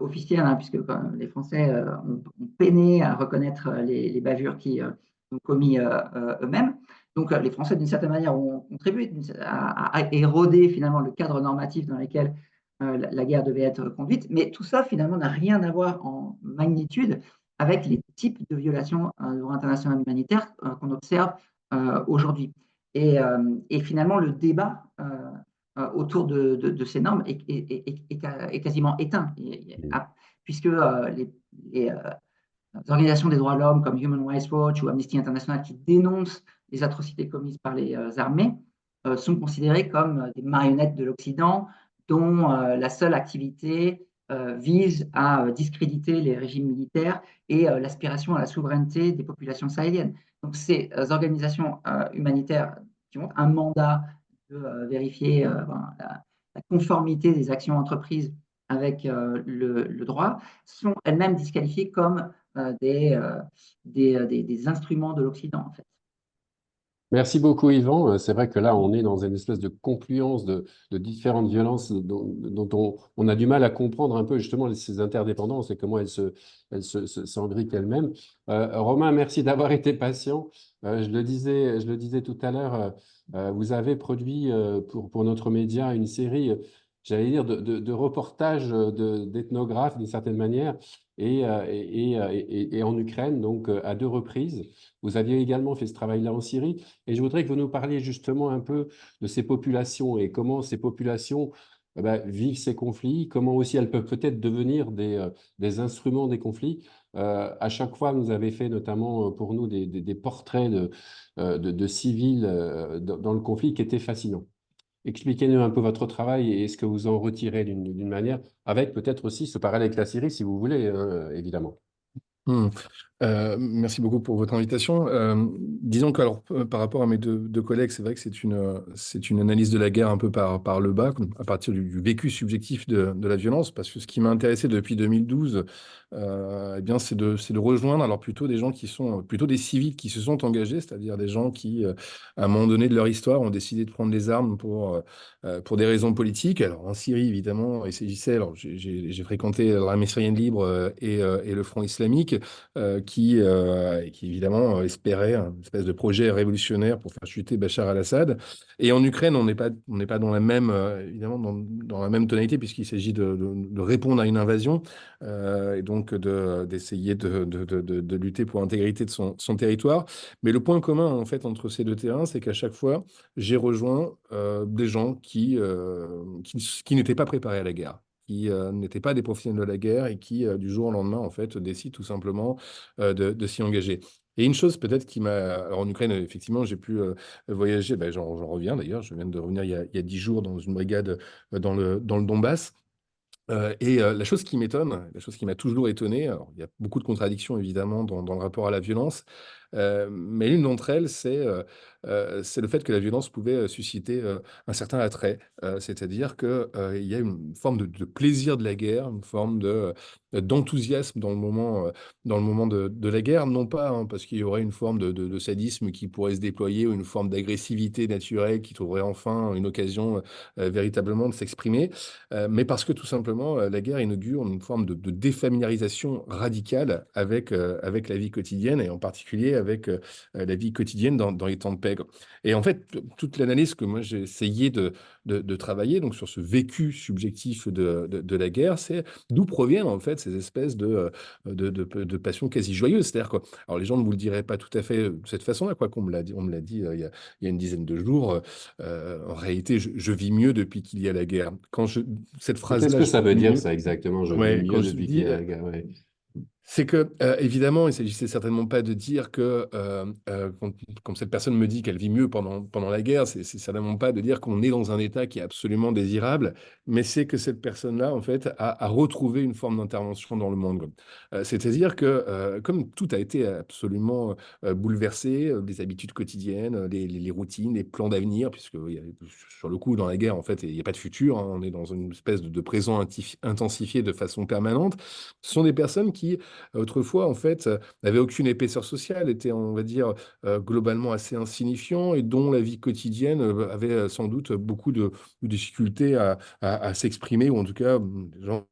officielles, puisque les Français ont peiné à reconnaître les bavures qui ont commis eux-mêmes. Donc les Français, d'une certaine manière, ont contribué à éroder finalement le cadre normatif dans lequel la guerre devait être conduite. Mais tout ça, finalement, n'a rien à voir en magnitude avec les types de violations du droit international humanitaire qu'on observe aujourd'hui. Et finalement, le débat autour de ces normes est quasiment éteint, puisque les organisations des droits de l'homme comme Human Rights Watch ou Amnesty International qui dénoncent les atrocités commises par les armées sont considérées comme des marionnettes de l'Occident dont la seule activité vise à discréditer les régimes militaires et l'aspiration à la souveraineté des populations sahéliennes. Donc ces organisations humanitaires qui ont un mandat de vérifier la conformité des actions entreprises avec le droit sont elles-mêmes disqualifiées comme des instruments de l'Occident, en fait. Merci beaucoup, Yvan. C'est vrai que là, on est dans une espèce de confluence de différentes violences dont on a du mal à comprendre un peu justement ces interdépendances et comment s'embriquent elles-mêmes. Romain, merci d'avoir été patient. Je le disais tout à l'heure, vous avez produit pour notre média une série, j'allais dire, de reportages d'ethnographes d'une certaine manière et en Ukraine, donc à 2 reprises. Vous aviez également fait ce travail-là en Syrie. Et je voudrais que vous nous parliez justement un peu de ces populations et comment ces populations vivent ces conflits, comment aussi elles peuvent peut-être devenir des instruments des conflits. À chaque fois, vous avez fait notamment pour nous des portraits de civils dans le conflit qui étaient fascinants. Expliquez-nous un peu votre travail et ce que vous en retirez d'une manière, avec peut-être aussi ce parallèle avec la Syrie, si vous voulez, évidemment. Hmm. Merci beaucoup pour votre invitation. Disons que alors, par rapport à mes deux collègues, c'est vrai que c'est une analyse de la guerre un peu par le bas, à partir du vécu subjectif de la violence, parce que ce qui m'a intéressé depuis 2012, eh bien, c'est de rejoindre alors plutôt des gens qui sont plutôt des civils qui se sont engagés, c'est-à-dire des gens qui, à un moment donné de leur histoire, ont décidé de prendre les armes pour des raisons politiques. Alors en Syrie, évidemment, il s'agissait, alors j'ai fréquenté l'armée syrienne libre et le Front islamique qui évidemment espérait une espèce de projet révolutionnaire pour faire chuter Bachar al-Assad. Et en Ukraine, on n'est pas dans la même, évidemment, dans la même tonalité, puisqu'il s'agit de répondre à une invasion et donc d'essayer de lutter pour l'intégrité de son territoire. Mais le point commun, en fait, entre ces deux terrains, c'est qu'à chaque fois, j'ai rejoint des gens qui n'étaient pas préparés à la guerre, qui n'étaient pas des professionnels de la guerre et qui, du jour au lendemain, en fait, décident tout simplement de s'y engager. Et une chose peut-être qui m'a... Alors en Ukraine, effectivement, j'ai pu voyager, ben, j'en reviens d'ailleurs, je viens de revenir il y a 10 jours dans une brigade dans le Donbass. La chose qui m'étonne, la chose qui m'a toujours étonné, alors il y a beaucoup de contradictions évidemment dans le rapport à la violence, mais l'une d'entre elles, c'est le fait que la violence pouvait susciter un certain attrait. C'est-à-dire qu'il y a une forme de plaisir de la guerre, une forme d'enthousiasme dans le moment de la guerre, non pas parce qu'il y aurait une forme de sadisme qui pourrait se déployer ou une forme d'agressivité naturelle qui trouverait enfin une occasion véritablement de s'exprimer, mais parce que tout simplement, la guerre inaugure une forme de défamiliarisation radicale avec la vie quotidienne et en particulier avec la vie quotidienne dans les temps de paix. Et en fait, toute l'analyse que moi j'ai essayé de travailler donc sur ce vécu subjectif de la guerre, c'est d'où proviennent en fait ces espèces de passions quasi joyeuses. C'est-à-dire que, alors les gens ne vous le diraient pas tout à fait de cette façon-là, quoi qu'on me l'a dit, on me l'a dit il y a une dizaine de jours. En réalité, je vis mieux depuis qu'il y a la guerre. Cette Qu'est-ce phrase-là, que je ça veut vis dire, mieux. ça, exactement? Je vis Ouais, mieux quand je depuis qu'il y dis, a la guerre. Ouais. c'est que, évidemment, il s'agissait certainement pas de dire que quand cette personne me dit qu'elle vit mieux pendant la guerre, c'est certainement pas de dire qu'on est dans un état qui est absolument désirable, mais c'est que cette personne-là, en fait, a retrouvé une forme d'intervention dans le monde. C'est-à-dire que, comme tout a été absolument bouleversé, les habitudes quotidiennes, les routines, les plans d'avenir, puisque sur le coup, dans la guerre, en fait, il n'y a pas de futur, hein, on est dans une espèce de présent intensifié de façon permanente. Ce sont des personnes qui autrefois, en fait, n'avaient aucune épaisseur sociale, étaient, on va dire, globalement assez insignifiants et dont la vie quotidienne avait sans doute beaucoup de difficultés à s'exprimer, ou en tout cas, des gens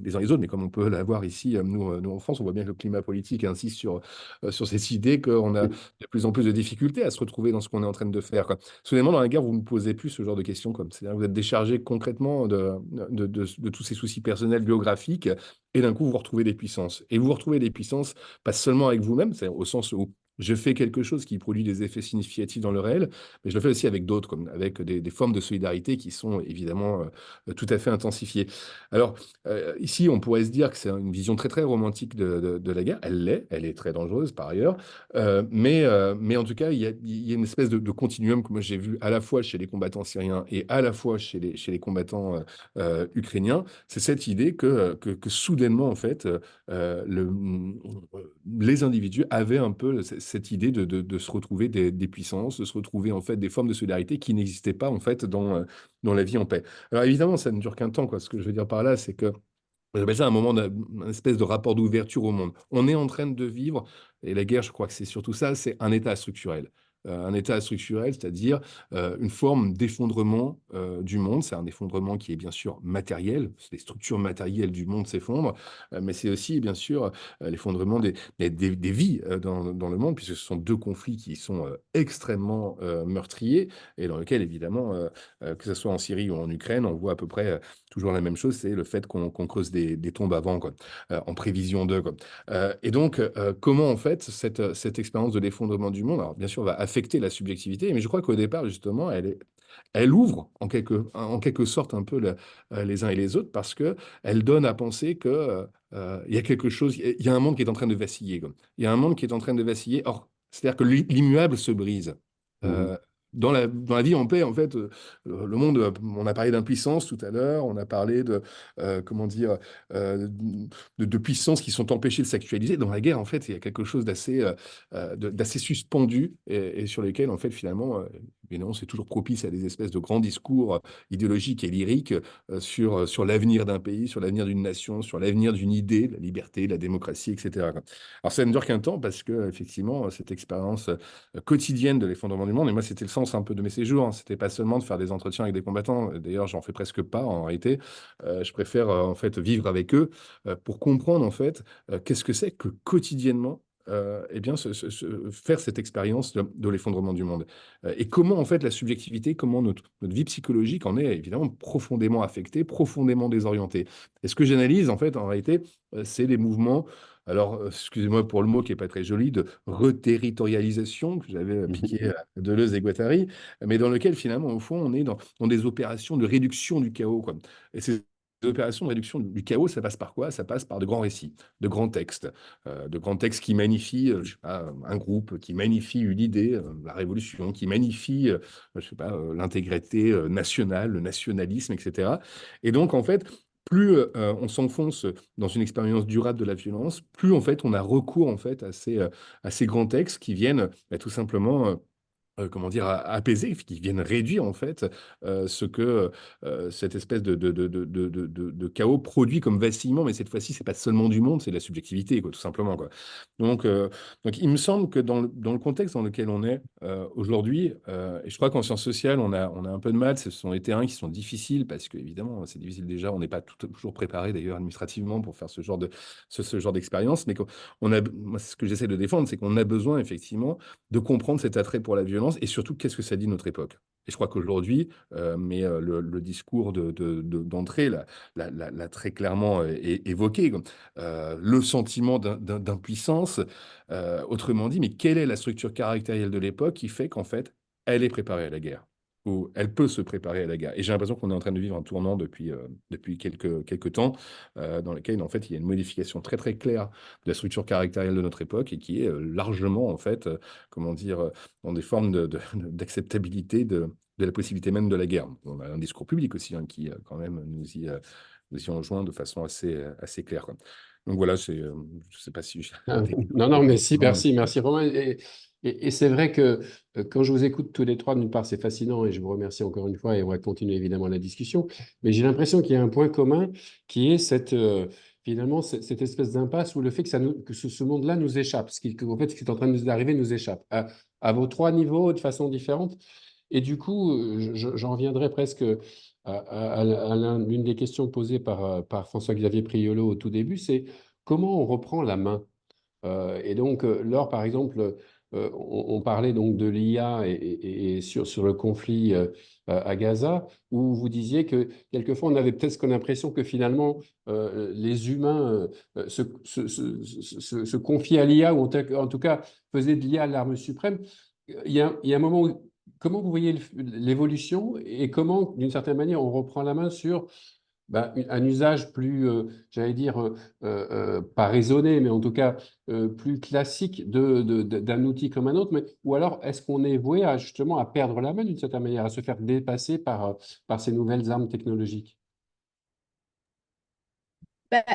les uns les autres, mais comme on peut l'avoir ici, nous en France, on voit bien que le climat politique insiste sur cette idée qu'on a de plus en plus de difficultés à se retrouver dans ce qu'on est en train de faire, quoi. Soudainement, dans la guerre, vous ne me posez plus ce genre de questions, comme c'est-à-dire que vous êtes déchargé concrètement de tous ces soucis personnels, biographiques, et d'un coup, vous retrouvez des puissances. Et vous retrouvez des puissances, pas seulement avec vous-même, c'est au sens où je fais quelque chose qui produit des effets significatifs dans le réel, mais je le fais aussi avec d'autres, comme avec des formes de solidarité qui sont évidemment tout à fait intensifiées. Alors, ici, on pourrait se dire que c'est une vision très, très romantique de la guerre. Elle est très dangereuse par ailleurs. Mais en tout cas, il y a une espèce de continuum que moi j'ai vu à la fois chez les combattants syriens et à la fois chez les combattants ukrainiens. C'est cette idée que soudainement, en fait, les individus avaient un peu cette idée de se retrouver des puissances, de se retrouver en fait des formes de solidarité qui n'existaient pas en fait dans la vie en paix. Alors évidemment, ça ne dure qu'un temps, quoi. Ce que je veux dire par là, c'est que j'appelle ça un moment un espèce de rapport d'ouverture au monde. On est en train de vivre, et la guerre, je crois que c'est surtout ça, c'est un état structurel. Un état structurel, c'est-à-dire une forme d'effondrement du monde. C'est un effondrement qui est bien sûr matériel. Les structures matérielles du monde s'effondrent, mais c'est aussi bien sûr l'effondrement des vies dans le monde, puisque ce sont deux conflits qui sont extrêmement meurtriers et dans lesquels, évidemment, que ce soit en Syrie ou en Ukraine, on voit à peu près toujours la même chose, c'est le fait qu'on creuse des tombes avant, quoi, en prévision d'eux, quoi. Et donc, comment en fait cette expérience de l'effondrement du monde, alors bien sûr, va affecter la subjectivité, mais je crois qu'au départ, justement, elle ouvre en quelque sorte un peu les uns et les autres parce que elle donne à penser que il y a quelque chose, il y a un monde qui est en train de vaciller, quoi. Il y a un monde qui est en train de vaciller. Or, c'est-à-dire que l'immuable se brise. Mhm. Dans la vie en paix, en fait, le monde, on a parlé d'impuissance tout à l'heure, on a parlé comment dire, de puissances qui sont empêchées de s'actualiser. Dans la guerre, en fait, il y a quelque chose d'assez suspendu et sur lequel, en fait, finalement, évidemment, c'est toujours propice à des espèces de grands discours idéologiques et lyriques sur l'avenir d'un pays, sur l'avenir d'une nation, sur l'avenir d'une idée, la liberté, la démocratie, etc., quoi. Alors, ça ne dure qu'un temps parce que, effectivement, cette expérience quotidienne de l'effondrement du monde. Et moi, c'était le sens un peu de mes séjours, hein. C'était pas seulement de faire des entretiens avec des combattants. D'ailleurs, j'en fais presque pas en réalité. Je préfère en fait vivre avec eux pour comprendre en fait qu'est-ce que c'est que quotidiennement. Eh bien, faire cette expérience de l'effondrement du monde. Et comment, en fait, la subjectivité, comment notre vie psychologique en est évidemment profondément affectée, profondément désorientée. Et ce que j'analyse, en fait, en réalité, c'est les mouvements alors, excusez-moi pour le mot qui n'est pas très joli, de reterritorialisation que j'avais piqué à Deleuze et Guattari, mais dans lequel finalement, au fond, on est dans des opérations de réduction du chaos, quoi. Et ces opérations de réduction du chaos, ça passe par quoi? Ça passe par de grands récits, de grands textes qui magnifient, je sais pas, un groupe, qui magnifie une idée, la révolution, qui magnifie, je sais pas, l'intégrité nationale, le nationalisme, etc. Et donc, en fait, plus on s'enfonce dans une expérience durable de la violence, plus en fait on a recours en fait à ces grands textes qui viennent tout simplement comment dire, apaiser, qui viennent réduire en fait ce que cette espèce de chaos produit comme vacillement, mais cette fois-ci, c'est pas seulement du monde, c'est de la subjectivité, quoi, tout simplement, quoi. Donc, euh, donc, il me semble que dans le contexte dans lequel on est aujourd'hui, et je crois qu'en sciences sociales, on a un peu de mal, ce sont des terrains qui sont difficiles, parce que évidemment, c'est difficile déjà, on n'est pas toujours préparé d'ailleurs administrativement pour faire ce genre d'expérience, mais moi, ce que j'essaie de défendre, c'est qu'on a besoin effectivement de comprendre cet attrait pour la violence et surtout qu'est-ce que ça dit de notre époque. Et je crois qu'aujourd'hui, le discours d'entrée l'a très clairement évoqué, le sentiment d'impuissance, autrement dit, mais quelle est la structure caractérielle de l'époque qui fait qu'en fait, elle est préparée à la guerre ou elle peut se préparer à la guerre. Et j'ai l'impression qu'on est en train de vivre un tournant depuis quelques temps, dans lequel en fait il y a une modification très très claire de la structure caractérielle de notre époque et qui est largement en fait comment dire, dans des formes d'acceptabilité de la possibilité même de la guerre. On a un discours public aussi hein, qui, quand même, nous y enjoint de façon assez claire, quoi. Donc voilà, je ne sais pas si j'ai été Non, non, mais si, clair. merci Romain. Et c'est vrai que quand je vous écoute tous les trois, d'une part, c'est fascinant et je vous remercie encore une fois et on va continuer évidemment la discussion. Mais j'ai l'impression qu'il y a un point commun qui est finalement cette espèce d'impasse où le fait que ce monde-là nous échappe, en fait, ce qui est en train de nous arriver nous échappe à vos trois niveaux de façon différente. Et du coup, j'en reviendrai presque l'une des questions posées par François-Xavier Priolo au tout début, c'est comment on reprend la main. Et donc, Laure, par exemple, on parlait donc de l'IA et sur le conflit à Gaza, où vous disiez que quelquefois on avait peut-être l'impression que finalement les humains se confiaient à l'IA, ou en tout cas faisaient de l'IA l'arme suprême. Il y a un moment où, comment vous voyez l'évolution et comment, d'une certaine manière, on reprend la main sur un usage plus, j'allais dire, pas raisonné, mais en tout cas plus classique d'un outil comme un autre, ou alors est-ce qu'on est voué justement à perdre la main d'une certaine manière, à se faire dépasser par ces nouvelles armes technologiques?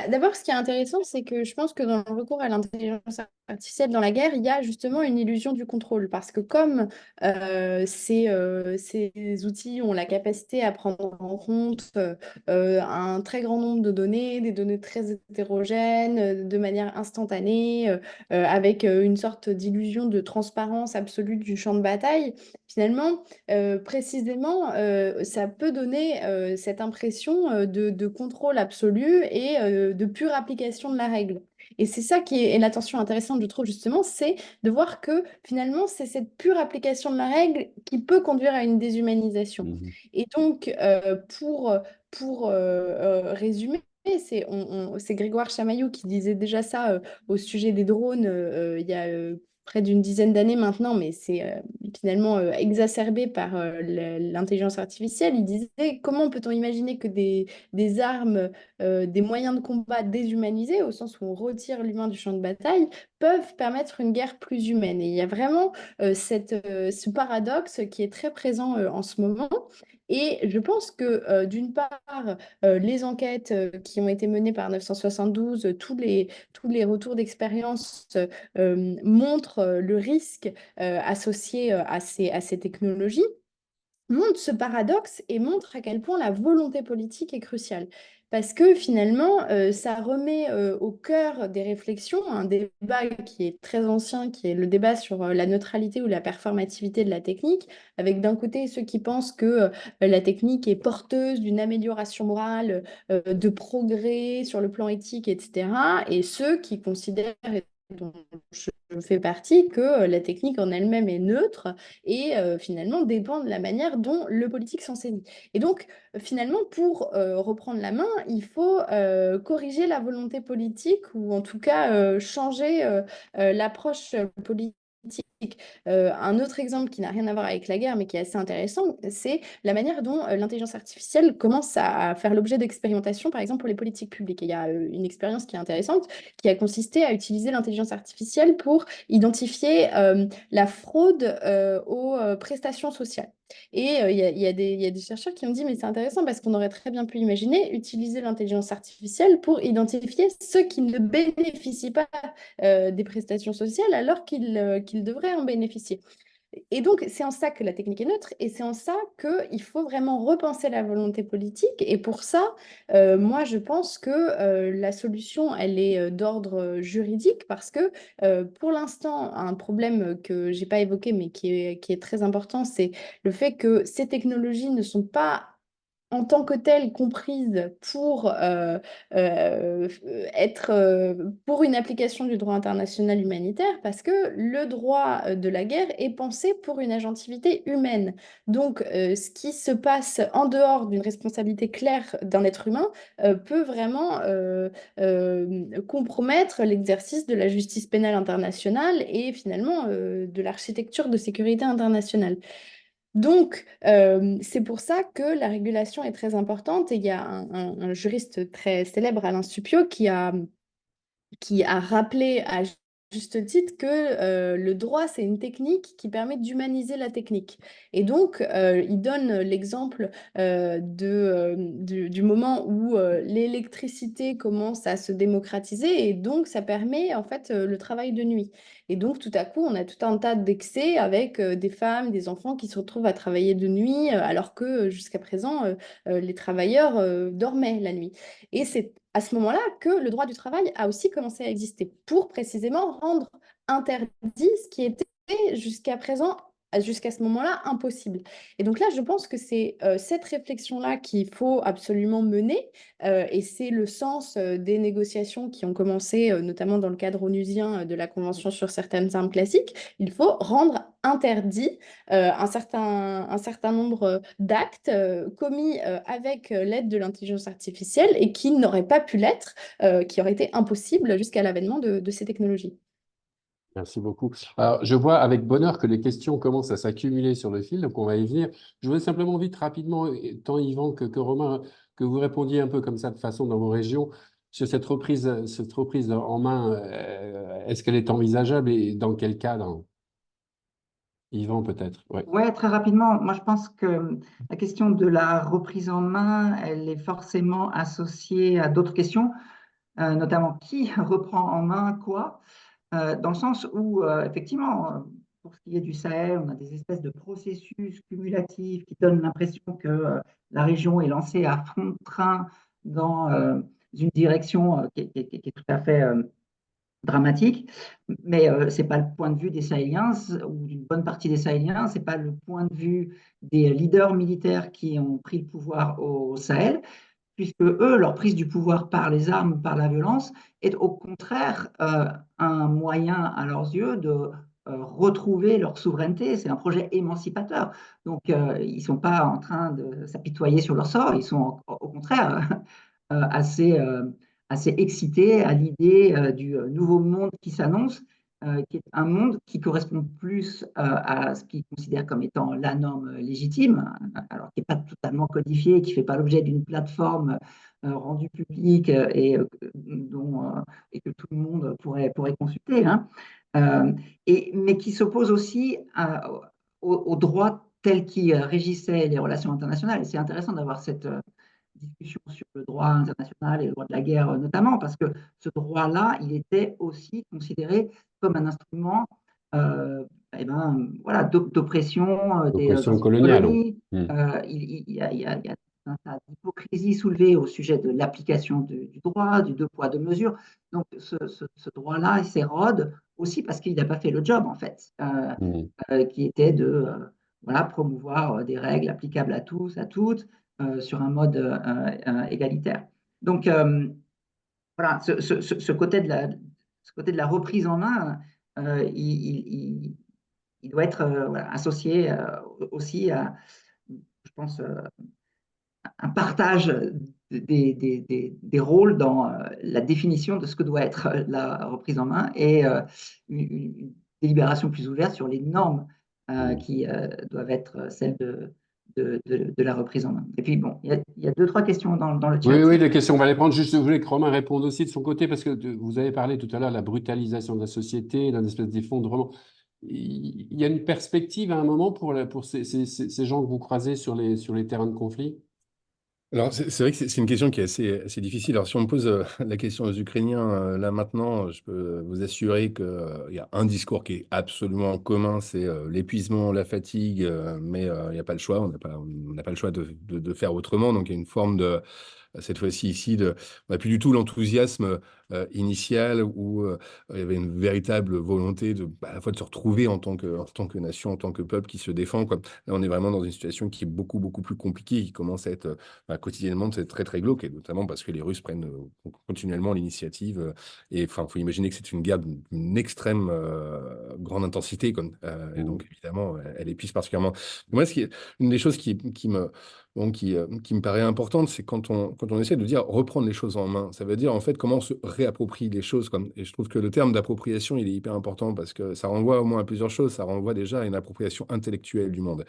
D'abord, ce qui est intéressant, c'est que je pense que dans le recours à l'intelligence artificielle dans la guerre, il y a justement une illusion du contrôle. Parce que comme ces outils ont la capacité à prendre en compte un très grand nombre de données, des données très hétérogènes, de manière instantanée, avec une sorte d'illusion de transparence absolue du champ de bataille, finalement, précisément, ça peut donner cette impression de contrôle absolu et de pure application de la règle. Et c'est ça qui est la tension intéressante, je trouve, justement, c'est de voir que finalement, c'est cette pure application de la règle qui peut conduire à une déshumanisation. Mhm. Et donc, résumer, c'est Grégoire Chamaillou qui disait déjà ça au sujet des drones il y a près d'une dizaine d'années maintenant, mais c'est finalement exacerbé par l'intelligence artificielle. Il disait comment peut-on imaginer que des armes, des moyens de combat déshumanisés, au sens où on retire l'humain du champ de bataille, peuvent permettre une guerre plus humaine. Et il y a vraiment ce paradoxe qui est très présent en ce moment. Et je pense que d'une part, les enquêtes qui ont été menées par 972, tous les retours d'expérience montrent le risque associé à ces technologies, montre ce paradoxe et montre à quel point la volonté politique est cruciale. Parce que finalement, ça remet au cœur des réflexions un débat qui est très ancien, qui est le débat sur la neutralité ou la performativité de la technique, avec d'un côté ceux qui pensent que la technique est porteuse d'une amélioration morale, de progrès sur le plan éthique, etc. Et ceux qui considèrent, et dont je fais partie, que la technique en elle-même est neutre et finalement dépend de la manière dont le politique s'en saisit. Et donc, finalement, pour reprendre la main, il faut corriger la volonté politique ou en tout cas changer l'approche politique. Un autre exemple qui n'a rien à voir avec la guerre, mais qui est assez intéressant, c'est la manière dont l'intelligence artificielle commence à faire l'objet d'expérimentations, par exemple pour les politiques publiques. Et il y a une expérience qui est intéressante, qui a consisté à utiliser l'intelligence artificielle pour identifier la fraude aux prestations sociales. Et il y a des chercheurs qui ont dit, mais c'est intéressant parce qu'on aurait très bien pu imaginer utiliser l'intelligence artificielle pour identifier ceux qui ne bénéficient pas des prestations sociales alors qu'ils devraient en bénéficier. Et donc, c'est en ça que la technique est neutre et c'est en ça qu'il faut vraiment repenser la volonté politique. Et pour ça, moi, je pense que la solution, elle est d'ordre juridique parce que pour l'instant, un problème que je n'ai pas évoqué mais qui est très important, c'est le fait que ces technologies ne sont pas en tant que telle comprise pour être pour une application du droit international humanitaire parce que le droit de la guerre est pensé pour une agentivité humaine. Donc, ce qui se passe en dehors d'une responsabilité claire d'un être humain peut vraiment compromettre l'exercice de la justice pénale internationale et finalement de l'architecture de sécurité internationale. Donc, c'est pour ça que la régulation est très importante. Et il y a un juriste très célèbre, Alain Supiot, qui a rappelé à juste titre que le droit, c'est une technique qui permet d'humaniser la technique. Et donc, il donne l'exemple du moment où l'électricité commence à se démocratiser et donc ça permet en fait le travail de nuit. Et donc, tout à coup, on a tout un tas d'excès avec des femmes, des enfants qui se retrouvent à travailler de nuit alors que jusqu'à présent, les travailleurs dormaient la nuit. Et c'est à ce moment-là que le droit du travail a aussi commencé à exister pour précisément rendre interdit ce qui était jusqu'à présent jusqu'à ce moment-là impossible. Et donc là, je pense que c'est cette réflexion-là qu'il faut absolument mener, et c'est le sens des négociations qui ont commencé, notamment dans le cadre onusien de la Convention sur certaines armes classiques. Il faut rendre interdit un certain nombre d'actes commis avec l'aide de l'intelligence artificielle et qui n'auraient pas pu l'être, qui auraient été impossibles jusqu'à l'avènement de ces technologies. Merci beaucoup. Alors, je vois avec bonheur que les questions commencent à s'accumuler sur le fil, donc on va y venir. Je voudrais simplement vite, rapidement, tant Yvan que Romain, que vous répondiez un peu comme ça de façon dans vos régions sur cette reprise en main. Est-ce qu'elle est envisageable et dans quel cadre? Yvan, peut-être. Ouais. Ouais, très rapidement, moi je pense que la question de la reprise en main, elle est forcément associée à d'autres questions, notamment qui reprend en main quoi, dans le sens où, effectivement, pour ce qui est du Sahel, on a des espèces de processus cumulatifs qui donnent l'impression que la région est lancée à fond de train dans une direction qui est tout à fait dramatique, mais ce n'est pas le point de vue des Sahéliens ou d'une bonne partie des Sahéliens, ce n'est pas le point de vue des leaders militaires qui ont pris le pouvoir au Sahel, puisque eux, leur prise du pouvoir par les armes, par la violence, est au contraire un moyen à leurs yeux de retrouver leur souveraineté. C'est un projet émancipateur. Donc, ils ne sont pas en train de s'apitoyer sur leur sort, ils sont au contraire assez, assez excités à l'idée du nouveau monde qui s'annonce, qui est un monde qui correspond plus à ce qu'ils considèrent comme étant la norme légitime, alors qui n'est pas totalement codifié, qui ne fait pas l'objet d'une plateforme rendue publique et que tout le monde pourrait consulter, hein. Mais qui s'oppose aussi au droit tel qu'il régissait les relations internationales. Et c'est intéressant d'avoir cette discussion sur le droit international et le droit de la guerre notamment, parce que ce droit-là, il était aussi considéré comme un instrument voilà, d'oppression des Oppression anciennes coloniale. colonies. Mm. Il y a un tas d'hypocrisie soulevée au sujet de l'application du droit, du deux poids, deux mesures. Donc ce droit-là, il s'érode aussi parce qu'il n'a pas fait le job, en fait, qui était de voilà, promouvoir des règles applicables à tous, à toutes, sur un mode égalitaire. Donc, voilà, ce côté de la reprise en main, il doit être voilà, associé aussi à, je pense, un partage des rôles dans la définition de ce que doit être la reprise en main et une délibération plus ouverte sur les normes qui doivent être celles de la reprise en main. Et puis, bon, il y a deux, trois questions dans le chat. Oui, les questions, on va les prendre. Juste, je voulais que Romain réponde aussi de son côté, parce que vous avez parlé tout à l'heure de la brutalisation de la société, d'un espèce d'effondrement. Il y a une perspective à un moment pour ces gens que vous croisez sur les terrains de conflit? Alors, c'est vrai que c'est une question qui est assez difficile. Alors, si on me pose la question aux Ukrainiens, là maintenant, je peux vous assurer qu'il y a un discours qui est absolument commun, c'est l'épuisement, la fatigue, mais il n'y a pas le choix, on n'a pas le choix de faire autrement. Donc, il y a une forme de, cette fois-ci ici, on n'a plus du tout l'enthousiasme initial où il y avait une véritable volonté à la fois de se retrouver en tant que nation, en tant que peuple qui se défend, quoi. Là, on est vraiment dans une situation qui est beaucoup, beaucoup plus compliquée, qui commence à être quotidiennement, c'est très, très glauque, et notamment parce que les Russes prennent continuellement l'initiative. Et enfin, il faut imaginer que c'est une guerre d'une extrême grande intensité, et donc, évidemment, elle épuise particulièrement. Moi, une des choses qui me paraît importante, c'est quand on essaie de dire reprendre les choses en main. Ça veut dire en fait comment on se réapproprie les choses. Et je trouve que le terme d'appropriation, il est hyper important parce que ça renvoie au moins à plusieurs choses. Ça renvoie déjà à une appropriation intellectuelle du monde.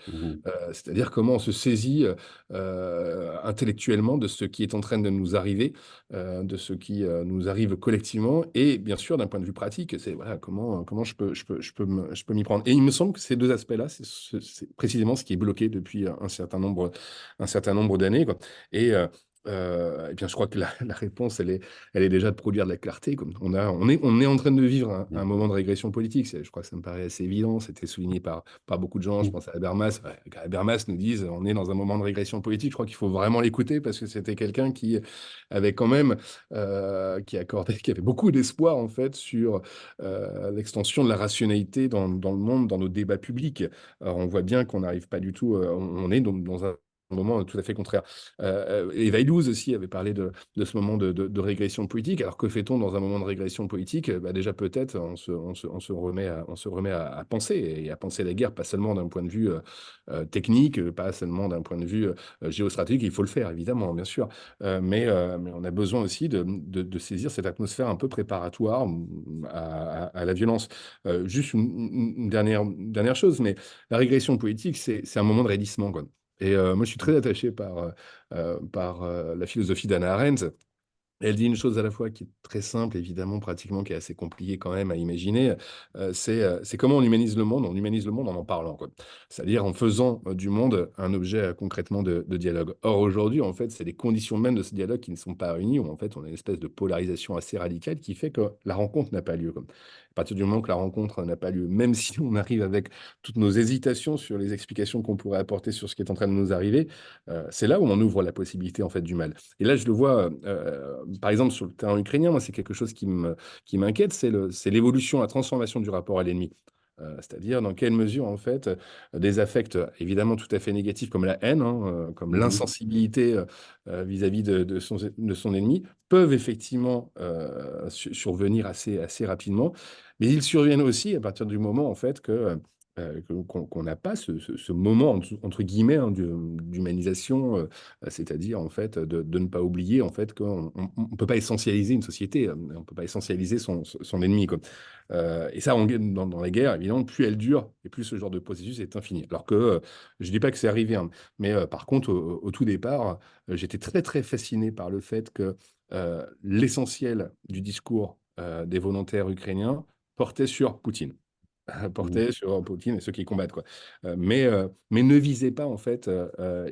C'est-à-dire comment on se saisit intellectuellement de ce qui est en train de nous arriver, de ce qui nous arrive collectivement, et bien sûr d'un point de vue pratique, c'est voilà, comment je peux m'y prendre. Et il me semble que ces deux aspects-là, c'est précisément ce qui est bloqué depuis un certain nombre d'années, quoi. Et Eh bien, je crois que la réponse, elle est déjà de produire de la clarté. On est en train de vivre un moment de régression politique. Je crois que ça me paraît assez évident. C'était souligné par beaucoup de gens. Je pense à Habermas. Ouais, Habermas nous dit on est dans un moment de régression politique. Je crois qu'il faut vraiment l'écouter parce que c'était quelqu'un qui avait quand même, qui avait beaucoup d'espoir en fait sur l'extension de la rationalité dans le monde, dans nos débats publics. Alors, on voit bien qu'on n'arrive pas du tout. On est dans un moment tout à fait contraire. Et Veildouz aussi avait parlé de ce moment de régression politique. Alors que fait-on dans un moment de régression politique? Bah déjà peut-être on se remet à penser et à penser la guerre, pas seulement d'un point de vue technique, pas seulement d'un point de vue géostratégique. Il faut le faire évidemment, bien sûr, mais on a besoin aussi de saisir cette atmosphère un peu préparatoire à la violence. Juste une dernière chose, mais la régression politique, c'est un moment de raidissement, quoi. Et moi, je suis très attaché par la philosophie d'Hannah Arendt. Elle dit une chose à la fois qui est très simple, évidemment, pratiquement, qui est assez compliquée quand même à imaginer. C'est comment on humanise le monde. On humanise le monde en parlant, quoi. C'est-à-dire en faisant du monde un objet concrètement de dialogue. Or, aujourd'hui, en fait, c'est les conditions même de ce dialogue qui ne sont pas réunies, où en fait, on a une espèce de polarisation assez radicale qui fait que la rencontre n'a pas lieu, quoi. À partir du moment que la rencontre n'a pas lieu, même si on arrive avec toutes nos hésitations sur les explications qu'on pourrait apporter sur ce qui est en train de nous arriver, c'est là où on ouvre la possibilité, en fait, du mal. Et là, je le vois, par exemple, sur le terrain ukrainien, moi, c'est quelque chose qui m'inquiète, c'est l'évolution, la transformation du rapport à l'ennemi. C'est-à-dire dans quelle mesure, en fait, des affects évidemment tout à fait négatifs comme la haine, hein, comme l'insensibilité vis-à-vis de son ennemi, peuvent effectivement survenir assez rapidement, mais ils surviennent aussi à partir du moment, en fait, qu'on n'a pas ce moment, entre guillemets, hein, d'humanisation, c'est-à-dire en fait de ne pas oublier en fait qu'on ne peut pas essentialiser une société, on ne peut pas essentialiser son ennemi, quoi. Et ça, dans la guerre, évidemment, plus elle dure et plus ce genre de processus est infini. Alors que je ne dis pas que c'est arrivé, hein, mais par contre, au tout départ, j'étais très très fasciné par le fait que l'essentiel du discours des volontaires ukrainiens portait sur Poutine. Portait sur Poutine et ceux qui combattent, quoi. Mais ne visait pas, en fait,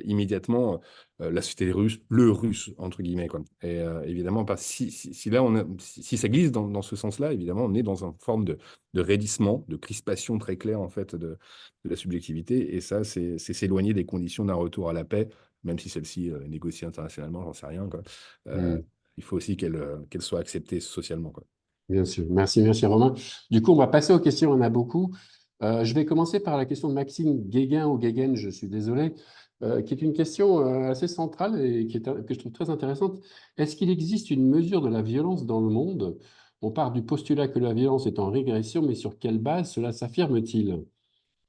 immédiatement la société russe, le russe, entre guillemets, quoi. Et évidemment, si là, si ça glisse dans ce sens-là, évidemment, on est dans une forme de raidissement, de crispation très claire, en fait, de la subjectivité. Et ça, c'est s'éloigner des conditions d'un retour à la paix, même si celle-ci est négociée internationalement, j'en sais rien, quoi. Euh, il faut aussi qu'elle soit acceptée socialement, quoi. Bien sûr. Merci Romain. Du coup, on va passer aux questions, on en a beaucoup. Je vais commencer par la question de Maxime Guéguin ou Guéguen, je suis désolé, qui est une question assez centrale et que je trouve très intéressante. Est-ce qu'il existe une mesure de la violence dans le monde? On part du postulat que la violence est en régression, mais sur quelle base cela s'affirme-t-il?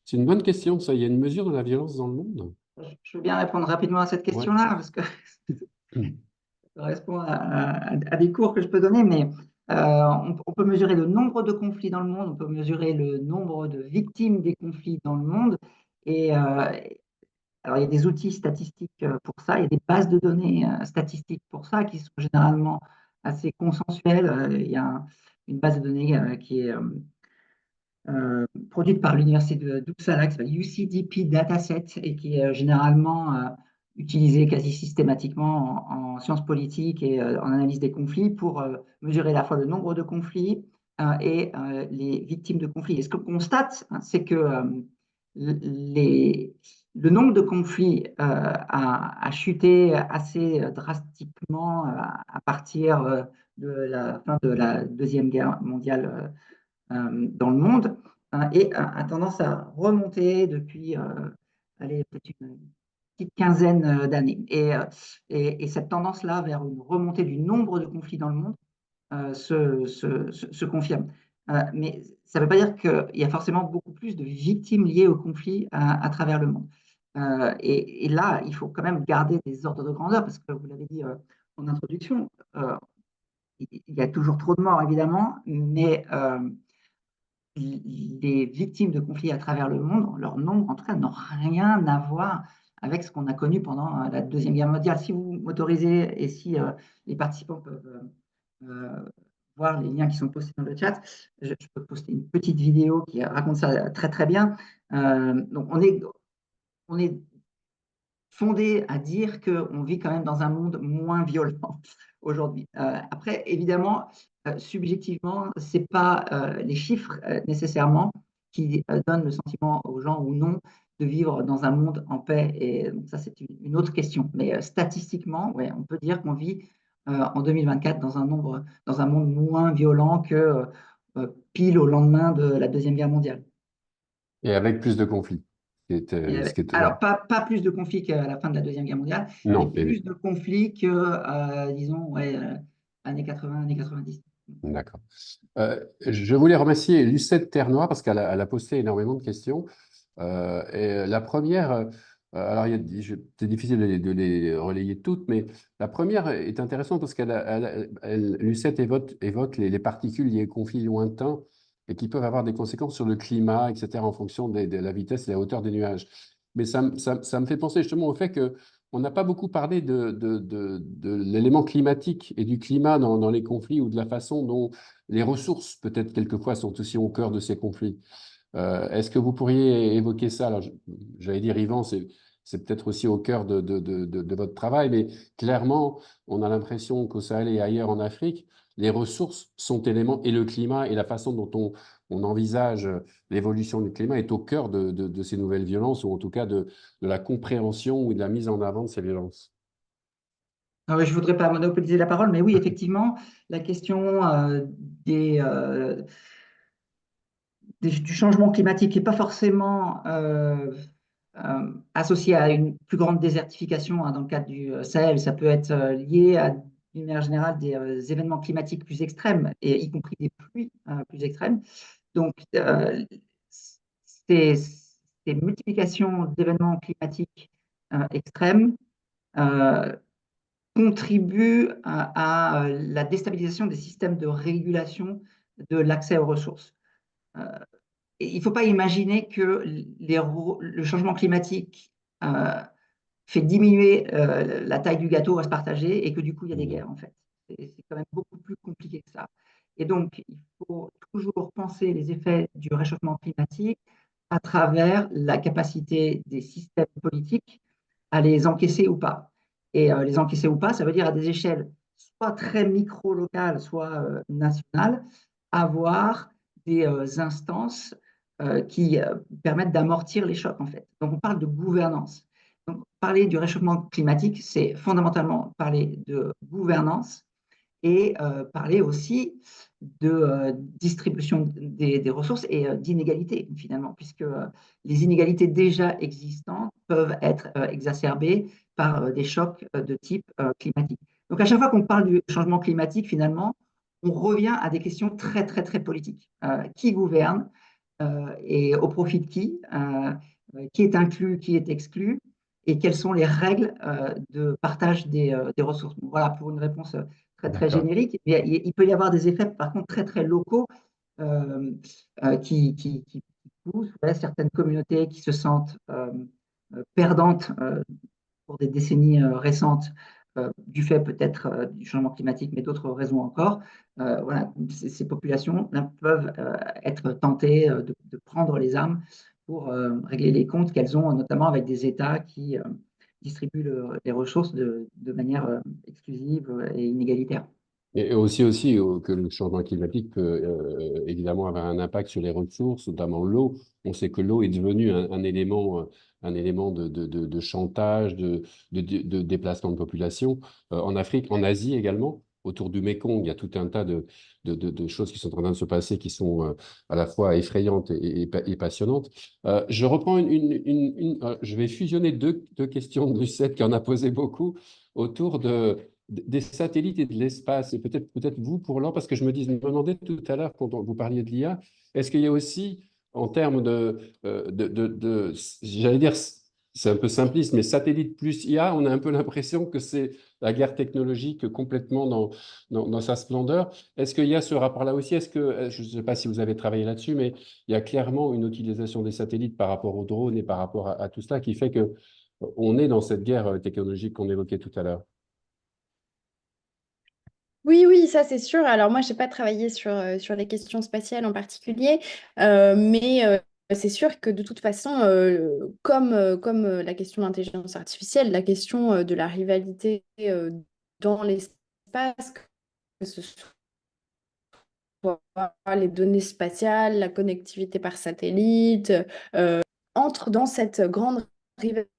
C'est une bonne question, ça. Il y a une mesure de la violence dans le monde? Je veux bien répondre rapidement à cette Ouais. question-là, parce que ça correspond à des cours que je peux donner, mais on peut mesurer le nombre de conflits dans le monde, on peut mesurer le nombre de victimes des conflits dans le monde. Et alors, il y a des outils statistiques pour ça, il y a des bases de données statistiques pour ça qui sont généralement assez consensuelles. Il y a une base de données qui est produite par l'université d'Uppsala, qui s'appelle UCDP Dataset, et qui est généralement utilisée quasi systématiquement en sciences politiques et en analyse des conflits pour mesurer à la fois le nombre de conflits et les victimes de conflits. Et ce qu'on constate, hein, c'est que le nombre de conflits a chuté assez drastiquement à partir de la fin de la Deuxième Guerre mondiale dans le monde et a tendance à remonter depuis allez, peut-être une petite quinzaine d'années. Et cette tendance-là vers une remontée du nombre de conflits dans le monde se confirme. Mais ça ne veut pas dire qu'il y a forcément beaucoup plus de victimes liées au conflit à travers le monde. Et là, il faut quand même garder des ordres de grandeur, parce que vous l'avez dit en introduction, il y a toujours trop de morts, évidemment, mais les victimes de conflits à travers le monde, leur nombre, en tout cas, n'ont rien à voir avec ce qu'on a connu pendant la Deuxième Guerre mondiale. Si vous m'autorisez et si les participants peuvent voir les liens qui sont postés dans le chat, je peux poster une petite vidéo qui raconte ça très très bien. Donc on est fondé à dire qu'on vit quand même dans un monde moins violent aujourd'hui. Après, évidemment, subjectivement, ce n'est pas les chiffres nécessairement qui donnent le sentiment aux gens ou non de vivre dans un monde en paix. Et donc ça, c'est une autre question. Mais statistiquement, ouais, on peut dire qu'on vit en 2024 dans un monde moins violent que pile au lendemain de la Deuxième Guerre mondiale. Et avec plus de conflits. Ouais. Alors, pas plus de conflits qu'à la fin de la Deuxième Guerre mondiale, mais Non, plus de conflits que, disons, ouais, années 80, années 90. d'accord. Je voulais remercier Lucette Ternois parce qu'elle a posté énormément de questions. Et la première, alors c'est difficile de les relayer toutes, mais la première est intéressante parce Lucette évoque les particules liées aux conflits lointains et qui peuvent avoir des conséquences sur le climat, etc., en fonction de la vitesse et la hauteur des nuages. Mais ça me fait penser justement au fait que on n'a pas beaucoup parlé de l'élément climatique et du climat dans les conflits ou de la façon dont les ressources, peut-être quelquefois, sont aussi au cœur de ces conflits. Est-ce que vous pourriez évoquer ça? Alors, j'allais dire, Yvan, c'est peut-être aussi au cœur de votre travail, mais clairement, on a l'impression qu'au Sahel et ailleurs en Afrique, les ressources sont éléments, et le climat et la façon dont on envisage l'évolution du climat est au cœur de ces nouvelles violences, ou en tout cas de la compréhension ou de la mise en avant de ces violences. Je ne voudrais pas monopoliser la parole, mais oui, effectivement, la question du changement climatique n'est pas forcément associée à une plus grande désertification dans le cadre du Sahel. Ça peut être lié à, d'une manière générale, des événements climatiques plus extrêmes, et y compris des pluies plus extrêmes. Donc, ces multiplications d'événements climatiques extrêmes contribuent à la déstabilisation des systèmes de régulation de l'accès aux ressources. Il ne faut pas imaginer que le changement climatique fait diminuer la taille du gâteau à se partager et que du coup, il y a des guerres, en fait. C'est quand même beaucoup plus compliqué que ça. Et donc, il faut toujours penser les effets du réchauffement climatique à travers la capacité des systèmes politiques à les encaisser ou pas. Et les encaisser ou pas, ça veut dire à des échelles soit très micro-locales, soit nationales, avoir des instances qui permettent d'amortir les chocs, en fait. Donc, on parle de gouvernance. Donc, parler du réchauffement climatique, c'est fondamentalement parler de gouvernance et parler aussi de distribution des ressources et d'inégalités, finalement, puisque les inégalités déjà existantes peuvent être exacerbées par des chocs de type climatique. Donc, à chaque fois qu'on parle du changement climatique, finalement, on revient à des questions très, très, très politiques. Qui gouverne et au profit de qui est inclus, qui est exclu, et quelles sont les règles de partage des ressources. Bon, voilà, pour une réponse très, très générique. Mais il peut y avoir des effets, par contre, très, très locaux qui poussent certaines communautés qui se sentent perdantes pour des décennies récentes, du fait peut-être du changement climatique, mais d'autres raisons encore. Voilà, ces populations peuvent être tentées de prendre les armes pour régler les comptes qu'elles ont, notamment avec des États qui distribuent les ressources de manière exclusive et inégalitaire. Et aussi que le changement climatique peut évidemment avoir un impact sur les ressources, notamment l'eau. On sait que l'eau est devenue un élément de chantage, de déplacement de population. En Afrique, en Asie également, autour du Mékong, il y a tout un tas de choses qui sont en train de se passer qui sont à la fois effrayantes et passionnantes. Je reprends je vais fusionner deux questions de Lucette qui en a posé beaucoup autour des satellites et de l'espace, et peut-être vous pour l'an, parce que je me demandais tout à l'heure, quand vous parliez de l'IA, est-ce qu'il y a aussi, en termes j'allais dire, c'est un peu simpliste, mais satellite plus IA, on a un peu l'impression que c'est la guerre technologique complètement dans sa splendeur. Est-ce qu'il y a ce rapport-là aussi? Je ne sais pas si vous avez travaillé là-dessus, mais il y a clairement une utilisation des satellites par rapport aux drones et par rapport à tout cela qui fait que on est dans cette guerre technologique qu'on évoquait tout à l'heure. Oui, oui, ça c'est sûr. Alors moi, je n'ai pas travaillé sur les questions spatiales en particulier, mais c'est sûr que de toute façon, comme la question de l'intelligence artificielle, la question de la rivalité dans l'espace, que ce soit les données spatiales, la connectivité par satellite, entre dans cette grande rivalité.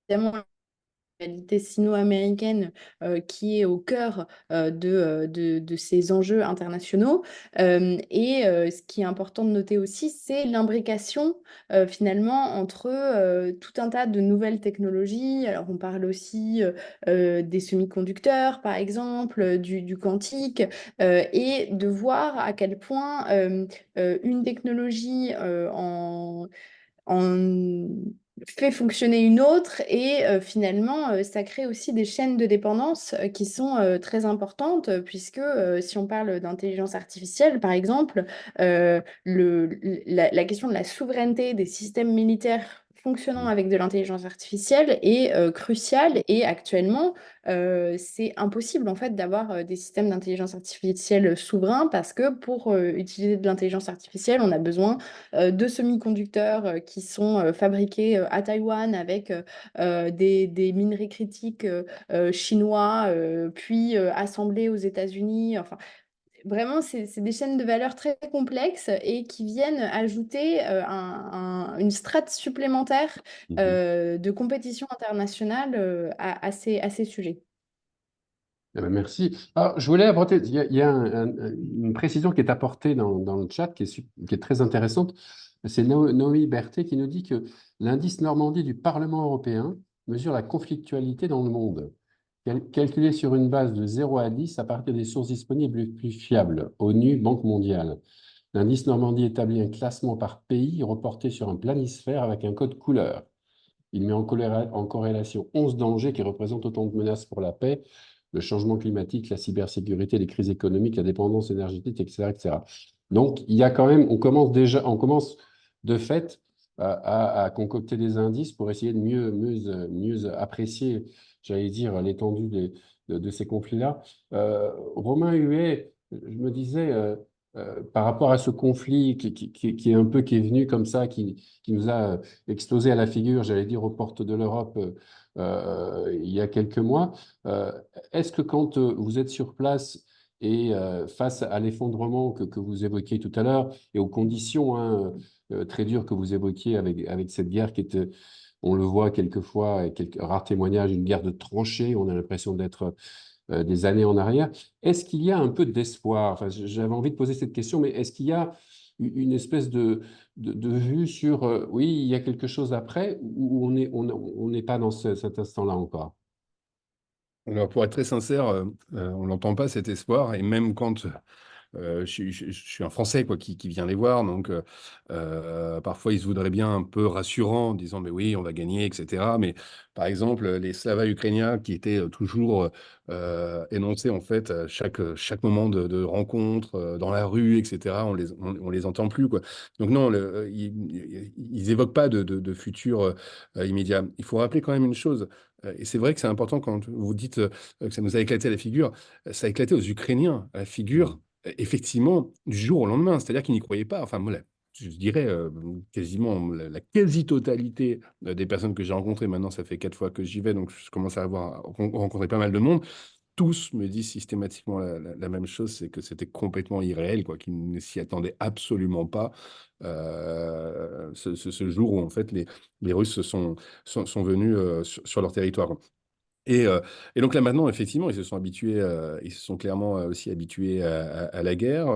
Évidemment, rivalité sino-américaine qui est au cœur de ces enjeux internationaux. Ce qui est important de noter aussi, c'est l'imbrication finalement entre tout un tas de nouvelles technologies. Alors on parle aussi des semi-conducteurs, par exemple, du quantique, et de voir à quel point une technologie en fait fonctionner une autre et finalement ça crée aussi des chaînes de dépendance qui sont très importantes puisque si on parle d'intelligence artificielle par exemple, la question de la souveraineté des systèmes militaires fonctionnant avec de l'intelligence artificielle est cruciale et actuellement c'est impossible en fait d'avoir des systèmes d'intelligence artificielle souverains parce que pour utiliser de l'intelligence artificielle on a besoin de semi-conducteurs qui sont fabriqués à Taïwan avec des minerais critiques chinois, puis assemblés aux États-Unis. Enfin, vraiment, c'est des chaînes de valeur très complexes et qui viennent ajouter une strate supplémentaire Mhm. de compétition internationale à ces sujets. Eh ben, merci. Alors, je voulais apporter, il y a une précision qui est apportée dans le chat qui est très intéressante. C'est Noémie Berthet qui nous dit que l'indice Normandie du Parlement européen mesure la conflictualité dans le monde. Calculé sur une base de 0 à 10 à partir des sources disponibles les plus fiables, ONU, Banque mondiale. L'indice Normandie établit un classement par pays reporté sur un planisphère avec un code couleur. Il met en corrélation 11 dangers qui représentent autant de menaces pour la paix, le changement climatique, la cybersécurité, les crises économiques, la dépendance énergétique, etc., etc. Donc, il y a quand même, on commence de fait à concocter des indices pour essayer de mieux apprécier, j'allais dire, l'étendue de ces conflits-là. Romain Huet, je me disais, par rapport à ce conflit qui est un peu, qui est venu comme ça, qui nous a explosé à la figure, j'allais dire, aux portes de l'Europe il y a quelques mois. Euh, Est-ce que quand vous êtes sur place et face à l'effondrement que vous évoquiez tout à l'heure et aux conditions hein, très dures que vous évoquiez avec cette guerre qui était, on le voit quelquefois, et quelques rares témoignages, une guerre de tranchées, on a l'impression d'être des années en arrière. Est-ce qu'il y a un peu d'espoir? Enfin, j'avais envie de poser cette question, mais est-ce qu'il y a une espèce de vue sur, oui, il y a quelque chose après, ou on n'est pas dans cet instant-là encore? Alors, pour être très sincère, on n'entend pas cet espoir. Et même quand je suis un Français quoi, qui vient les voir, donc parfois ils se voudraient bien un peu rassurants, en disant mais oui, on va gagner, etc. Mais par exemple, les Slavas ukrainiens qui étaient toujours énoncés en fait à chaque moment de rencontre dans la rue, etc. On les entend plus quoi. Donc non, ils évoquent pas de futur immédiat. Il faut rappeler quand même une chose. Et c'est vrai que c'est important quand vous dites que ça nous a éclaté à la figure. Ça a éclaté aux Ukrainiens à la figure effectivement, du jour au lendemain, c'est-à-dire qu'ils n'y croyaient pas. Enfin, moi, je dirais quasiment la quasi-totalité des personnes que j'ai rencontrées, maintenant ça fait 4 fois que j'y vais, donc je commence à avoir rencontré pas mal de monde, tous me disent systématiquement la même chose, c'est que c'était complètement irréel, quoi, qu'ils ne s'y attendaient absolument pas, ce jour où en fait les Russes sont venus sur leur territoire. Et, euh, et donc là maintenant, effectivement, ils se sont habitués, ils se sont clairement aussi habitués à la guerre.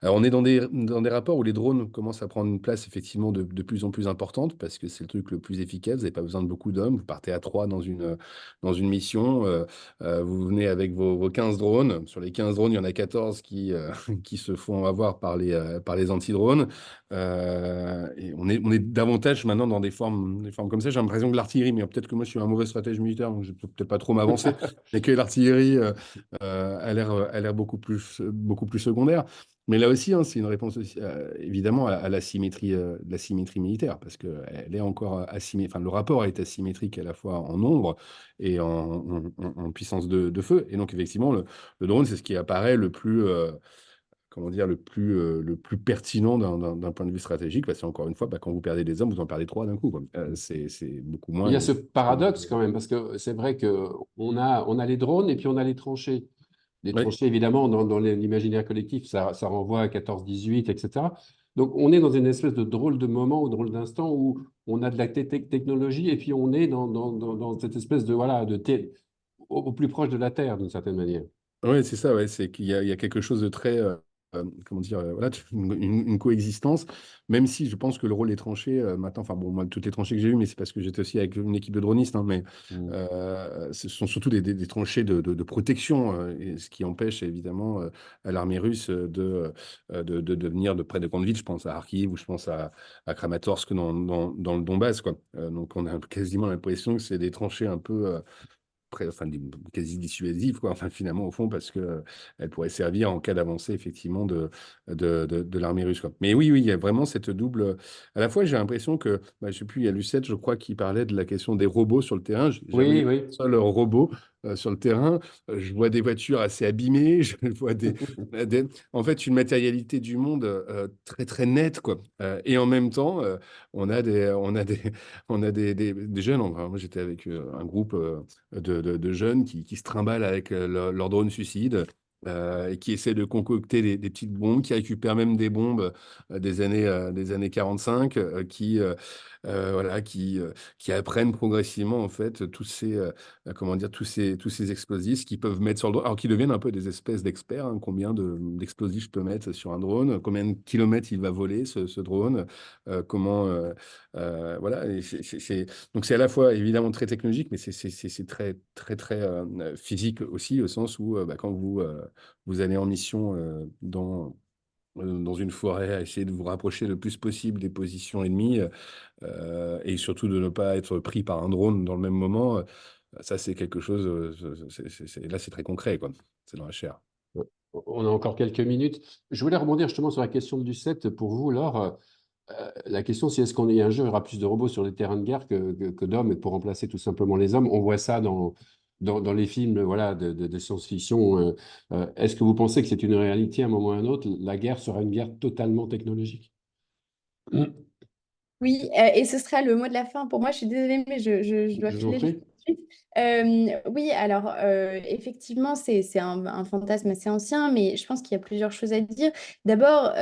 Alors on est dans des rapports où les drones commencent à prendre une place effectivement de plus en plus importante parce que c'est le truc le plus efficace. Vous n'avez pas besoin de beaucoup d'hommes. Vous partez à trois dans une mission. Vous venez avec vos 15 drones. Sur les 15 drones, il y en a 14 qui se font avoir par les anti-drones. Et on est davantage maintenant dans des formes comme ça. J'ai l'impression que l'artillerie, mais peut-être que moi je suis un mauvais stratège militaire, donc je ne peux peut-être pas trop m'avancer, mais que l'artillerie a l'air beaucoup plus secondaire. Mais là aussi, hein, c'est une réponse aussi, évidemment à l'asymétrie de la symétrie militaire, parce qu'elle est encore asymétrique. Enfin, le rapport est asymétrique à la fois en nombre et en puissance de feu. Et donc, effectivement, le drone, c'est ce qui apparaît le plus, comment dire, le plus pertinent d'un point de vue stratégique, parce que encore une fois, bah, quand vous perdez des hommes, vous en perdez trois d'un coup, quoi. C'est beaucoup Il moins. y a ce paradoxe quand même, parce que c'est vrai qu'on a les drones et puis on a les tranchées. Les Oui, tranchées, évidemment, dans l'imaginaire collectif, ça renvoie à 14-18, etc. Donc, on est dans une espèce de drôle de moment ou drôle d'instant où on a de la technologie et puis on est dans cette espèce de, voilà, au plus proche de la Terre, d'une certaine manière. ouais, c'est ça, ouais, c'est qu'il y a quelque chose de très, comment dire, voilà, une coexistence, même si je pense que le rôle des tranchées, maintenant, enfin bon, moi, toutes les tranchées que j'ai eues, mais c'est parce que j'étais aussi avec une équipe de dronistes, hein, mais Mm. ce sont surtout des tranchées de protection, et ce qui empêche évidemment à l'armée russe de venir de près de grandes villes, je pense à Kharkiv ou je pense à Kramatorsk dans le Donbass, quoi. Donc on a quasiment l'impression que c'est des tranchées un peu enfin, quasi dissuasive, quoi. Enfin, finalement, au fond, parce que elle pourrait servir en cas d'avancée, effectivement, de l'armée russe, quoi. Mais oui, oui, il y a vraiment cette double. À la fois, j'ai l'impression que, bah, je sais plus, il y a Lucette, je crois, qui parlait de la question des robots sur le terrain. J'ai jamais Oui, eu oui. un seul robot sur le terrain. Je vois des voitures assez abîmées. Je vois en fait, une matérialité du monde très, très nette, quoi. Et en même temps, on a des jeunes. Enfin, moi, j'étais avec un groupe. De jeunes qui se trimballent avec leur drone suicide et qui essaient de concocter des petites bombes, qui récupèrent même des bombes des années 45, voilà, qui apprennent progressivement en fait comment dire, tous ces explosifs qu'ils peuvent mettre sur le drone, alors qu'ils deviennent un peu des espèces d'experts, hein. Combien d'explosifs je peux mettre sur un drone, combien de kilomètres il va voler ce drone, comment, voilà. Et donc c'est à la fois évidemment très technologique, mais c'est très, très, très physique aussi, au sens où bah, quand vous allez en mission dans une forêt à essayer de vous rapprocher le plus possible des positions ennemies, et surtout de ne pas être pris par un drone dans le même moment, ça c'est quelque chose, là c'est très concret, quoi. C'est dans la chair. On a encore quelques minutes. Je voulais rebondir justement sur la question du 7 pour vous, Laure. La question, c'est est-ce qu'il y a un jour, il y aura plus de robots sur les terrains de guerre que d'hommes pour remplacer tout simplement les hommes? On voit ça dans les films voilà, de science-fiction. Est-ce que vous pensez que c'est une réalité à un moment ou à un autre? La guerre sera une guerre totalement technologique? Oui, et ce sera le mot de la fin pour moi. Je suis désolée, mais je dois Je vous en filer juste prie. tout de suite. Oui, alors effectivement, c'est un fantasme assez ancien, mais je pense qu'il y a plusieurs choses à dire. D'abord,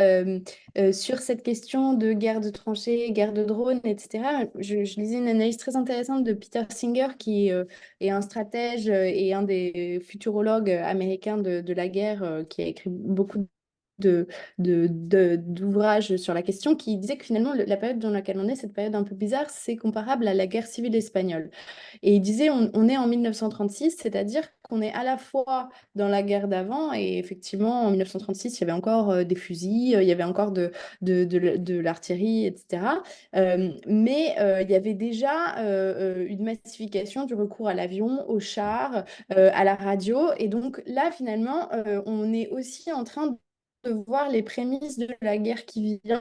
sur cette question de guerre de tranchées, guerre de drones, etc., je lisais une analyse très intéressante de Peter Singer, qui est un stratège et un des futurologues américains de la guerre, qui a écrit beaucoup de, d'ouvrages sur la question, qui disait que finalement, la période dans laquelle on est, cette période un peu bizarre, c'est comparable à la guerre civile espagnole. Et il disait, on est en 1936, c'est-à-dire qu'on est à la fois dans la guerre d'avant, et effectivement, en 1936, il y avait encore des fusils, il y avait encore de l'artillerie, etc. Mais il y avait déjà une massification du recours à l'avion, aux chars, à la radio. Et donc là, finalement, on est aussi en train de voir les prémices de la guerre qui vient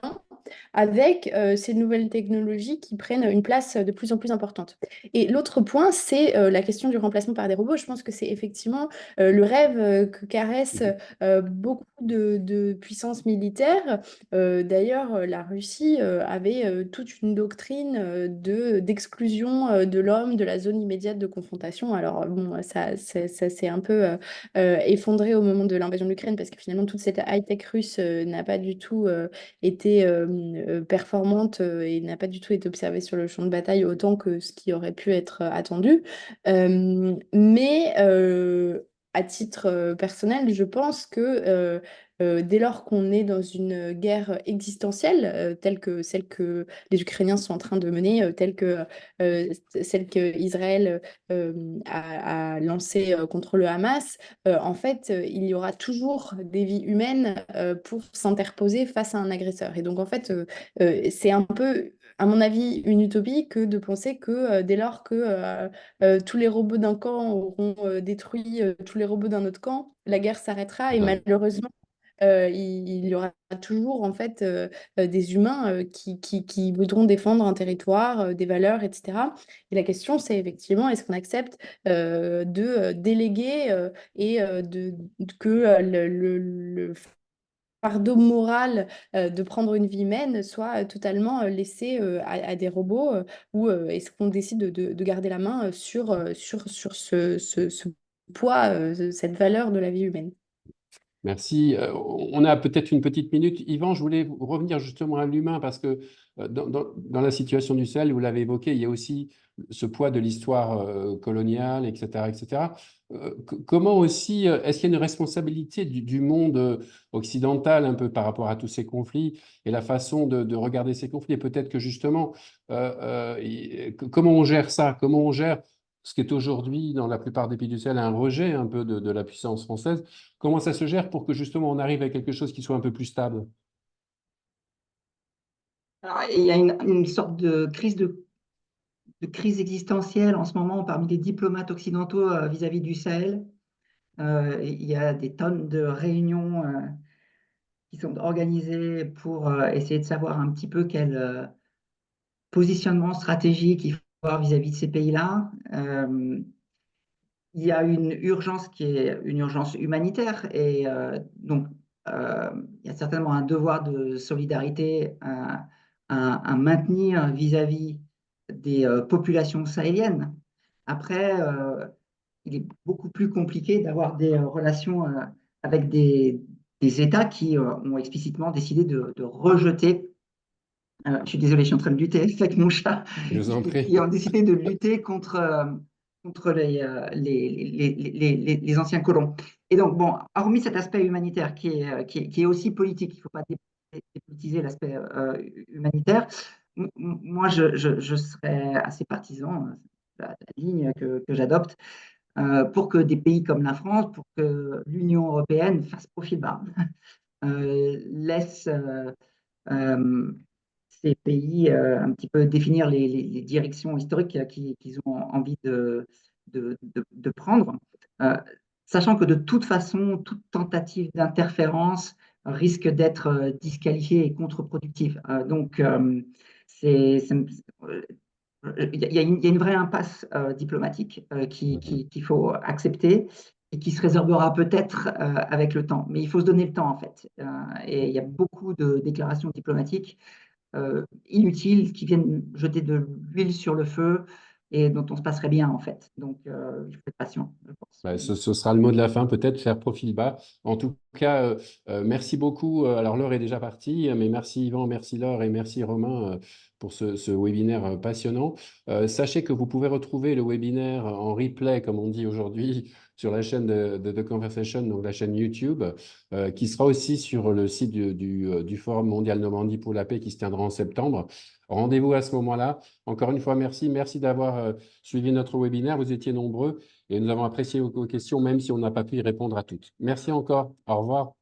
avec ces nouvelles technologies qui prennent une place de plus en plus importante. Et l'autre point, c'est la question du remplacement par des robots. Je pense que c'est effectivement le rêve que caressent beaucoup de puissances militaires. D'ailleurs, la Russie avait toute une doctrine d'exclusion de l'homme de la zone immédiate de confrontation. Alors, bon, ça s'est un peu effondré au moment de l'invasion de l'Ukraine parce que finalement, toute cette high-tech russe n'a pas du tout été performante et n'a pas du tout été observée sur le champ de bataille autant que ce qui aurait pu être attendu. Mais à titre personnel, je pense que dès lors qu'on est dans une guerre existentielle, telle que celle que les Ukrainiens sont en train de mener, telle que celle que Israël a lancée contre le Hamas, en fait, il y aura toujours des vies humaines pour s'interposer face à un agresseur. Et donc, en fait, c'est un peu, à mon avis, une utopie que de penser que dès lors que tous les robots d'un camp auront détruit tous les robots d'un autre camp, la guerre s'arrêtera. Et Total. malheureusement, il y aura toujours en fait des humains qui voudront défendre un territoire, des valeurs, etc. Et la question, c'est effectivement, est-ce qu'on accepte de déléguer et que le fardeau moral de prendre une vie humaine soit totalement laissé à des robots ou est-ce qu'on décide de garder la main sur ce poids, cette valeur de la vie humaine? Merci. On a peut-être une petite minute. Yvan, je voulais revenir justement à l'humain parce que dans la situation du Sahel, vous l'avez évoqué, il y a aussi ce poids de l'histoire coloniale, etc., etc. Comment aussi, est-ce qu'il y a une responsabilité du monde occidental un peu par rapport à tous ces conflits et la façon de regarder ces conflits? Et peut-être que justement, comment on gère ça? Comment on gère ce qui est aujourd'hui, dans la plupart des pays du Sahel, un rejet un peu de la puissance française? Comment ça se gère pour que justement on arrive à quelque chose qui soit un peu plus stable? Alors, il y a une sorte de crise existentielle en ce moment parmi les diplomates occidentaux vis-à-vis du Sahel. Il y a des tonnes de réunions qui sont organisées pour essayer de savoir un petit peu quel positionnement stratégique il faut avoir vis-à-vis de ces pays-là. Il y a une urgence qui est une urgence humanitaire et donc il y a certainement un devoir de solidarité à maintenir vis-à-vis des populations sahéliennes. Après, il est beaucoup plus compliqué d'avoir des relations avec des États qui ont explicitement décidé de rejeter. Je suis désolé, je suis en train de lutter avec mon chat, Je vous en prie. qui ont décidé de lutter contre les anciens colons. Et donc, bon, hormis cet aspect humanitaire qui est aussi politique, il ne faut pas dépolitiser l'aspect humanitaire, moi, je serais assez partisan, la ligne que j'adopte, pour que des pays comme la France, pour que l'Union européenne fasse profil bas, laisse ces pays un petit peu définir les directions historiques qu'ils ont envie de prendre, sachant que de toute façon, toute tentative d'interférence risque d'être disqualifiée et contre-productive. Donc, il y a une vraie impasse diplomatique qu'il faut accepter et qui se résorbera peut-être avec le temps. Mais il faut se donner le temps, en fait. Et il y a beaucoup de déclarations diplomatiques inutiles qui viennent jeter de l'huile sur le feu et dont on se passerait bien, en fait. Donc, il faut être patient, je pense. Ouais, ce sera le mot de la fin, peut-être faire profil bas. En tout cas, merci beaucoup. Alors, l'heure est déjà partie, mais merci Yvan, merci Laure et merci Romain pour ce webinaire passionnant. Sachez que vous pouvez retrouver le webinaire en replay, comme on dit aujourd'hui, sur la chaîne de The Conversation, donc la chaîne YouTube, qui sera aussi sur le site du Forum mondial Normandie pour la paix qui se tiendra en septembre. Rendez-vous à ce moment-là. Encore une fois, merci. Merci d'avoir suivi notre webinaire. Vous étiez nombreux. Et nous avons apprécié vos questions, même si on n'a pas pu y répondre à toutes. Merci encore. Au revoir.